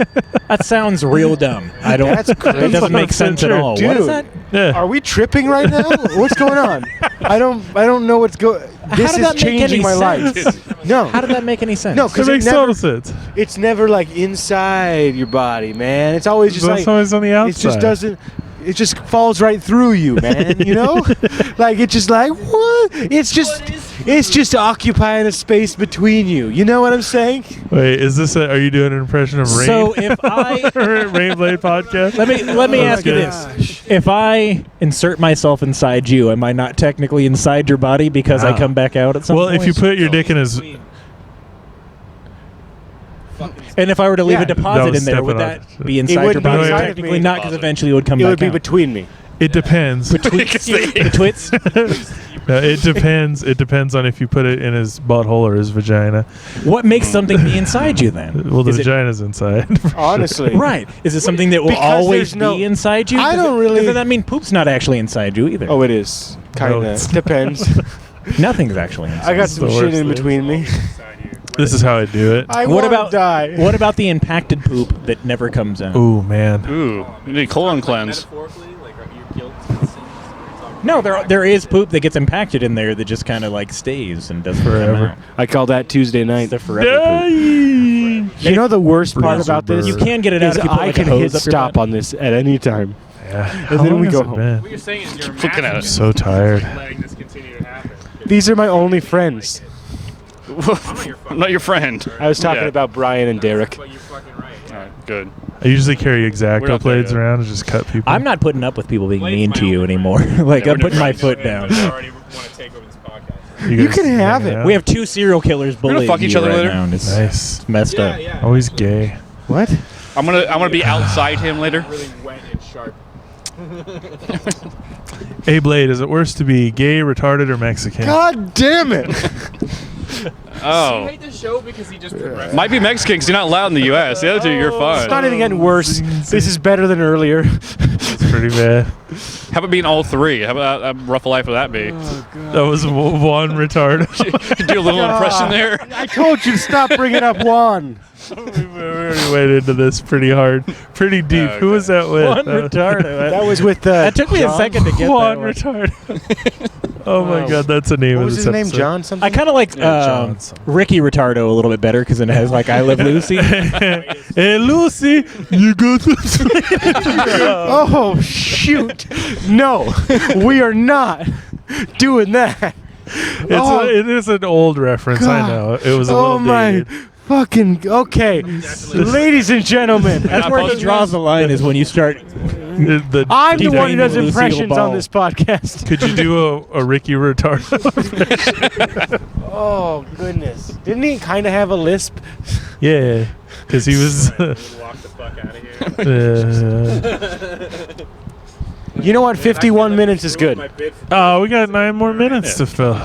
[SPEAKER 12] That sounds real dumb. I don't.
[SPEAKER 1] That's crazy.
[SPEAKER 12] That doesn't make sense at all.
[SPEAKER 1] Dude,
[SPEAKER 12] what is that?
[SPEAKER 2] Yeah.
[SPEAKER 1] Are we tripping right now? What's going on? I don't know what's going. This is changing my life. No.
[SPEAKER 12] How did that make any sense?
[SPEAKER 1] No, because
[SPEAKER 2] It makes total sense.
[SPEAKER 1] It's never like inside your body, man. It's always just
[SPEAKER 2] It's always on the outside.
[SPEAKER 1] It just doesn't. It just falls right through you, man. You know, like it's just like what? It's just occupying a space between you. You know what I'm saying?
[SPEAKER 2] Wait, is this? Are you doing an impression of Rain?
[SPEAKER 12] So if I
[SPEAKER 2] Rainblade podcast.
[SPEAKER 12] let me ask you this: if I insert myself inside you, am I not technically inside your body because I come back out at some point?
[SPEAKER 2] Well, if you put your dick in his.
[SPEAKER 12] And if I were to leave a
[SPEAKER 2] That
[SPEAKER 12] deposit
[SPEAKER 2] was
[SPEAKER 12] in there, would
[SPEAKER 2] stepping
[SPEAKER 12] that be inside your body? Technically not, because eventually it would come back out.
[SPEAKER 1] It would be between me.
[SPEAKER 2] It depends.
[SPEAKER 12] The twits?
[SPEAKER 2] No, it depends. It depends on if you put it in his butthole or his vagina.
[SPEAKER 12] What makes something be inside you then?
[SPEAKER 2] Well, the vagina's inside.
[SPEAKER 1] Honestly.
[SPEAKER 12] Right. Is it something that will
[SPEAKER 1] Because
[SPEAKER 12] always
[SPEAKER 1] there's
[SPEAKER 12] be inside you?
[SPEAKER 1] I don't really.
[SPEAKER 12] Does that mean poop's not actually inside you either?
[SPEAKER 1] Oh, it is. Kind
[SPEAKER 2] No,
[SPEAKER 1] of. Depends.
[SPEAKER 12] Nothing's actually inside.
[SPEAKER 1] I got some
[SPEAKER 2] the
[SPEAKER 1] shit
[SPEAKER 2] worst
[SPEAKER 1] in
[SPEAKER 2] thing.
[SPEAKER 1] between me.
[SPEAKER 2] This is how I do it.
[SPEAKER 1] I
[SPEAKER 12] What
[SPEAKER 1] want
[SPEAKER 12] about
[SPEAKER 1] to die.
[SPEAKER 12] What about the impacted poop that never comes out?
[SPEAKER 2] Ooh, man.
[SPEAKER 11] Ooh, you need colon cleanse.
[SPEAKER 12] No, there is poop that gets impacted in there that just kind of like stays and doesn't come out.
[SPEAKER 1] I call that Tuesday night.
[SPEAKER 12] The forever poop.
[SPEAKER 1] You know the worst part about this?
[SPEAKER 12] You can get it out
[SPEAKER 1] is
[SPEAKER 12] if you put
[SPEAKER 1] I
[SPEAKER 12] like
[SPEAKER 1] can
[SPEAKER 12] a hose
[SPEAKER 1] hit
[SPEAKER 12] up your
[SPEAKER 1] stop
[SPEAKER 12] butt.
[SPEAKER 1] on this at any time.
[SPEAKER 2] Yeah.
[SPEAKER 1] And then we go home.
[SPEAKER 2] Been?
[SPEAKER 4] What you're saying is you're
[SPEAKER 11] Looking at
[SPEAKER 2] I'm
[SPEAKER 11] it.
[SPEAKER 2] so tired.
[SPEAKER 4] letting this continue to happen.
[SPEAKER 1] These are my only friends.
[SPEAKER 11] I'm not your friend.
[SPEAKER 1] I was talking
[SPEAKER 11] Yeah.
[SPEAKER 1] about Brian and Derek.
[SPEAKER 4] But you're fucking right.
[SPEAKER 11] All right, good.
[SPEAKER 2] I usually carry
[SPEAKER 11] We're
[SPEAKER 2] X-Acto
[SPEAKER 11] not there
[SPEAKER 2] blades
[SPEAKER 11] yet.
[SPEAKER 2] around and just cut people.
[SPEAKER 12] I'm not putting up with people being
[SPEAKER 4] Blade's
[SPEAKER 12] mean
[SPEAKER 4] my
[SPEAKER 12] to you
[SPEAKER 4] only
[SPEAKER 12] anymore. Like
[SPEAKER 11] Yeah,
[SPEAKER 12] I'm
[SPEAKER 11] we're
[SPEAKER 12] putting my
[SPEAKER 11] different.
[SPEAKER 12] foot down.
[SPEAKER 4] I already want to take over this podcast.
[SPEAKER 1] You
[SPEAKER 2] guys
[SPEAKER 1] can have
[SPEAKER 2] hang
[SPEAKER 1] it.
[SPEAKER 2] out?
[SPEAKER 12] We have two serial killers
[SPEAKER 11] gonna
[SPEAKER 12] bullying
[SPEAKER 11] fuck each
[SPEAKER 12] you
[SPEAKER 11] other
[SPEAKER 12] right
[SPEAKER 11] later?
[SPEAKER 12] now, and it's
[SPEAKER 2] Nice.
[SPEAKER 12] messed up.
[SPEAKER 4] Yeah.
[SPEAKER 2] Always gay.
[SPEAKER 1] What?
[SPEAKER 11] I'm gonna be outside him later.
[SPEAKER 4] Really wet and sharp.
[SPEAKER 2] Hey, Blade, is it worse to be gay, retarded, or Mexican?
[SPEAKER 1] God damn it!
[SPEAKER 11] Oh.
[SPEAKER 10] hate the show because he just progressed.
[SPEAKER 11] Might be Mexican because you're not allowed in the U.S. The other two, you're fine.
[SPEAKER 1] It's not even getting worse. This is better than earlier.
[SPEAKER 2] It's pretty bad.
[SPEAKER 11] How about being all three? How about how rough a life would that be?
[SPEAKER 2] That was Juan Retardo.
[SPEAKER 11] Do a little impression there.
[SPEAKER 1] I told you to stop bringing up Juan.
[SPEAKER 2] We already went into this pretty hard, pretty deep.
[SPEAKER 11] Okay.
[SPEAKER 2] Who was that with?
[SPEAKER 12] Juan Retardo.
[SPEAKER 1] That was with
[SPEAKER 12] That took me a second to get
[SPEAKER 2] Juan
[SPEAKER 12] that one.
[SPEAKER 2] Retardo. Oh my God, that's the name
[SPEAKER 1] What
[SPEAKER 2] of
[SPEAKER 1] was
[SPEAKER 2] this
[SPEAKER 1] his name?
[SPEAKER 2] episode.
[SPEAKER 1] John something?
[SPEAKER 12] I kind of like
[SPEAKER 2] John.
[SPEAKER 12] Ricky Retardo a little bit better because it has like I Live Lucy.
[SPEAKER 2] Hey Lucy, you got this?
[SPEAKER 1] Oh shoot! No, we are not doing that.
[SPEAKER 2] It is an old reference. I know. It was a little dated.
[SPEAKER 1] Fucking okay, ladies and gentlemen.
[SPEAKER 12] That's where he draws the line is when you start.
[SPEAKER 1] I'm the one who does
[SPEAKER 12] Lucille
[SPEAKER 1] impressions
[SPEAKER 12] Ball.
[SPEAKER 1] on this podcast.
[SPEAKER 2] Could you do a Ricky Retardo?
[SPEAKER 1] Oh goodness! Didn't he kind of have a lisp?
[SPEAKER 2] Yeah, because he was.
[SPEAKER 4] Walk the fuck out of here.
[SPEAKER 1] You know what? 51 minutes is good.
[SPEAKER 2] Oh, we got 9 more minutes to fill.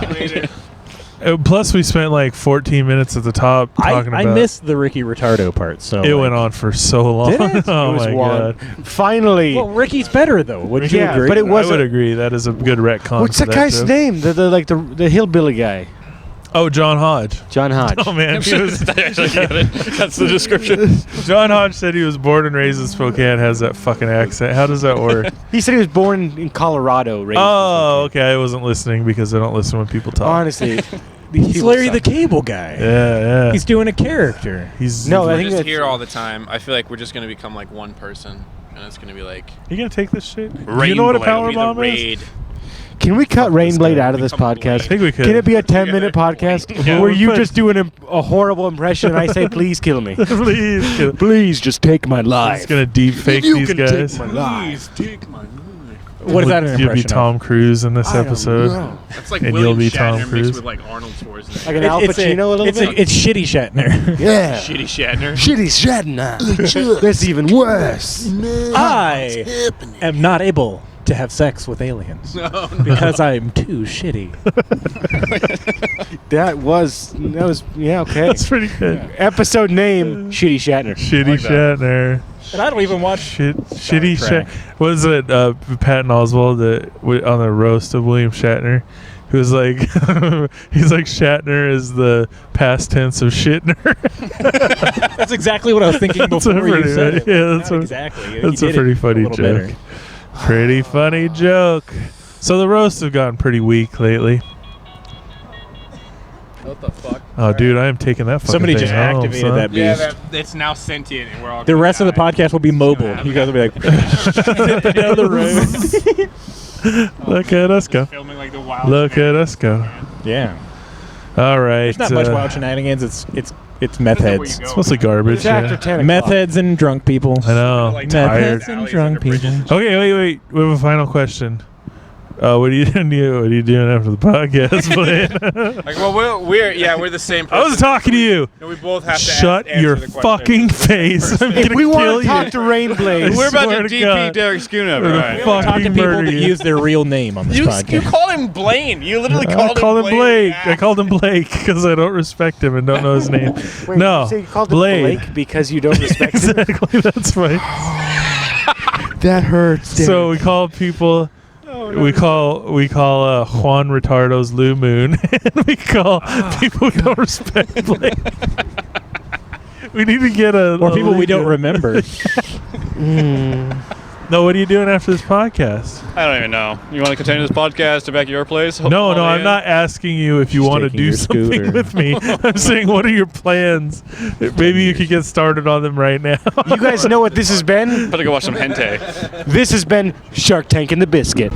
[SPEAKER 2] Plus, we spent like 14 minutes at the top talking
[SPEAKER 12] I
[SPEAKER 2] about.
[SPEAKER 12] missed the Ricky Retardo part. So
[SPEAKER 2] It went on for so long.
[SPEAKER 12] Did it?
[SPEAKER 2] Oh
[SPEAKER 1] It was
[SPEAKER 2] my
[SPEAKER 1] Juan.
[SPEAKER 2] God!
[SPEAKER 1] Finally.
[SPEAKER 12] Well, Ricky's better though. Would you
[SPEAKER 1] Yeah,
[SPEAKER 12] agree?
[SPEAKER 1] but it was
[SPEAKER 2] I would
[SPEAKER 1] a-
[SPEAKER 2] agree. That is a good retcon.
[SPEAKER 1] What's
[SPEAKER 2] for
[SPEAKER 1] that guy's
[SPEAKER 2] joke.
[SPEAKER 1] name? The hillbilly guy.
[SPEAKER 2] Oh, John Hodge.
[SPEAKER 1] John Hodge.
[SPEAKER 2] Oh man, he was,
[SPEAKER 11] That's the description.
[SPEAKER 2] John Hodge said he was born and raised in Spokane. Has that fucking accent? How does that work?
[SPEAKER 1] He said he was born in Colorado. Raised in
[SPEAKER 2] Oh,
[SPEAKER 1] Spokane.
[SPEAKER 2] okay. I wasn't listening because I don't listen when people talk.
[SPEAKER 1] Honestly,
[SPEAKER 12] He's Larry the Cable Guy.
[SPEAKER 2] Yeah.
[SPEAKER 12] He's doing a character.
[SPEAKER 2] He's
[SPEAKER 1] No, I
[SPEAKER 3] We're
[SPEAKER 1] think
[SPEAKER 3] just
[SPEAKER 1] that's
[SPEAKER 3] here all the time. I feel like we're just gonna become like one person, and it's gonna be like.
[SPEAKER 2] You gonna take this shit? Do
[SPEAKER 3] Rainblade
[SPEAKER 2] you know what a
[SPEAKER 3] will
[SPEAKER 2] power
[SPEAKER 3] be the
[SPEAKER 2] bomb is?
[SPEAKER 3] raid.
[SPEAKER 1] Can we cut Rainblade out of this
[SPEAKER 3] Become
[SPEAKER 1] podcast?
[SPEAKER 2] I think we could.
[SPEAKER 1] Can it be a 10-minute podcast
[SPEAKER 2] Yeah,
[SPEAKER 1] where
[SPEAKER 2] we
[SPEAKER 1] you
[SPEAKER 2] put-
[SPEAKER 1] just do a horrible impression and I say, "Please kill me.
[SPEAKER 2] Please. kill-
[SPEAKER 1] Please just take my
[SPEAKER 2] He's
[SPEAKER 1] life."
[SPEAKER 2] gonna deep fake
[SPEAKER 1] You
[SPEAKER 2] these
[SPEAKER 1] can
[SPEAKER 2] guys.
[SPEAKER 1] take my life.
[SPEAKER 12] What is that an
[SPEAKER 2] You'll be
[SPEAKER 12] impression of?
[SPEAKER 2] Tom Cruise in this
[SPEAKER 1] I don't
[SPEAKER 2] episode.
[SPEAKER 1] know.
[SPEAKER 3] That's like
[SPEAKER 2] And
[SPEAKER 3] William
[SPEAKER 2] you'll be Tom
[SPEAKER 3] Shatner mixed
[SPEAKER 2] Cruise.
[SPEAKER 3] with like Arnold Schwarzenegger.
[SPEAKER 1] Like an Al Pacino a little bit.
[SPEAKER 12] It's shitty Shatner.
[SPEAKER 1] Yeah.
[SPEAKER 3] Shitty Shatner.
[SPEAKER 1] Shitty Shatner. That's even worse.
[SPEAKER 12] I am not able to have sex with aliens because I'm too shitty.
[SPEAKER 1] That was yeah, okay.
[SPEAKER 2] That's pretty good.
[SPEAKER 1] Episode name: Shitty Shatner.
[SPEAKER 2] Shitty Shatner.
[SPEAKER 12] And I don't even watch.
[SPEAKER 2] Shitty
[SPEAKER 12] Trek.
[SPEAKER 2] Shatner. Was it Patton Oswalt on the roast of William Shatner? Who was like, he's like, Shatner is the past tense of shitner.
[SPEAKER 12] That's exactly what I was thinking
[SPEAKER 2] That's a
[SPEAKER 12] before you
[SPEAKER 2] pretty
[SPEAKER 12] said it.
[SPEAKER 2] funny- yeah, that's
[SPEAKER 12] Not
[SPEAKER 2] a-
[SPEAKER 12] exactly.
[SPEAKER 2] That's
[SPEAKER 12] You
[SPEAKER 2] a
[SPEAKER 12] did
[SPEAKER 2] pretty
[SPEAKER 12] it
[SPEAKER 2] funny
[SPEAKER 12] little
[SPEAKER 2] joke.
[SPEAKER 12] better.
[SPEAKER 2] Pretty funny joke. So the roasts have gotten pretty weak lately.
[SPEAKER 3] What the fuck?
[SPEAKER 2] Oh, dude, I am taking that fucking
[SPEAKER 12] Somebody
[SPEAKER 2] thing
[SPEAKER 12] just
[SPEAKER 2] home,
[SPEAKER 12] activated
[SPEAKER 2] son.
[SPEAKER 12] that
[SPEAKER 3] Yeah,
[SPEAKER 12] beast.
[SPEAKER 3] it's now sentient, and we're all.
[SPEAKER 12] The
[SPEAKER 3] gonna
[SPEAKER 12] rest of the
[SPEAKER 3] die.
[SPEAKER 12] podcast will be mobile. You guys will be like down the road.
[SPEAKER 2] Look at us go.
[SPEAKER 3] Filming like the wild.
[SPEAKER 2] Look at us go.
[SPEAKER 12] Yeah.
[SPEAKER 2] All right.
[SPEAKER 12] There's not much wild shenanigans. It's meth heads.
[SPEAKER 2] It's mostly garbage.
[SPEAKER 1] It's after
[SPEAKER 2] Yeah.
[SPEAKER 1] 10
[SPEAKER 12] Meth
[SPEAKER 1] o'clock.
[SPEAKER 12] heads and drunk people.
[SPEAKER 2] I know.
[SPEAKER 3] Like
[SPEAKER 12] Meth
[SPEAKER 2] tired.
[SPEAKER 12] heads and drunk people.
[SPEAKER 2] Okay, wait. We have a final question. What are you doing? What are you doing after the podcast, Blaine?
[SPEAKER 3] Like, well, we're the same.
[SPEAKER 2] I
[SPEAKER 3] Person.
[SPEAKER 2] was talking to you.
[SPEAKER 3] No, we both have to
[SPEAKER 2] Shut
[SPEAKER 3] answer
[SPEAKER 2] your
[SPEAKER 3] the question.
[SPEAKER 2] fucking face. I'm
[SPEAKER 1] If
[SPEAKER 2] gonna
[SPEAKER 1] we
[SPEAKER 2] kill
[SPEAKER 1] want to
[SPEAKER 2] you.
[SPEAKER 1] talk to Rainblade,
[SPEAKER 11] We're about
[SPEAKER 2] swear
[SPEAKER 11] to
[SPEAKER 2] to
[SPEAKER 11] DP
[SPEAKER 2] God.
[SPEAKER 11] Derek Schoonover.
[SPEAKER 2] We're
[SPEAKER 11] All
[SPEAKER 2] gonna
[SPEAKER 11] right.
[SPEAKER 2] fuck-
[SPEAKER 12] Talk to
[SPEAKER 2] Fucking
[SPEAKER 12] people
[SPEAKER 2] murder
[SPEAKER 12] that
[SPEAKER 2] you.
[SPEAKER 12] use their real name on this
[SPEAKER 3] You
[SPEAKER 12] podcast.
[SPEAKER 3] called him Blaine. You literally
[SPEAKER 2] I
[SPEAKER 3] called
[SPEAKER 2] called him Blake.
[SPEAKER 3] Yeah.
[SPEAKER 2] I called him Blake because I don't respect him and don't know his name.
[SPEAKER 1] Wait,
[SPEAKER 2] no,
[SPEAKER 1] so you called him
[SPEAKER 2] Blade.
[SPEAKER 1] Blake because you don't respect him?
[SPEAKER 2] Exactly. That's right.
[SPEAKER 1] That hurts.
[SPEAKER 2] So we call people. We call Juan Retardo's Lou Moon, and we call people who don't respect Blake. We need to get
[SPEAKER 12] Or people we don't remember.
[SPEAKER 2] No, what are you doing after this podcast?
[SPEAKER 11] I don't even know. You want to continue this podcast to back at your place?
[SPEAKER 2] No,
[SPEAKER 11] Holiday
[SPEAKER 2] I'm
[SPEAKER 11] Inn?
[SPEAKER 2] not asking you if you
[SPEAKER 12] Just
[SPEAKER 2] want to
[SPEAKER 12] taking
[SPEAKER 2] do
[SPEAKER 12] your
[SPEAKER 2] something
[SPEAKER 12] scooter.
[SPEAKER 2] with me. I'm saying, what are your plans? Maybe you could get started on them right now.
[SPEAKER 1] You guys know what this has been?
[SPEAKER 11] Better go watch some hentai.
[SPEAKER 1] This has been Shark Tank and the Biscuit.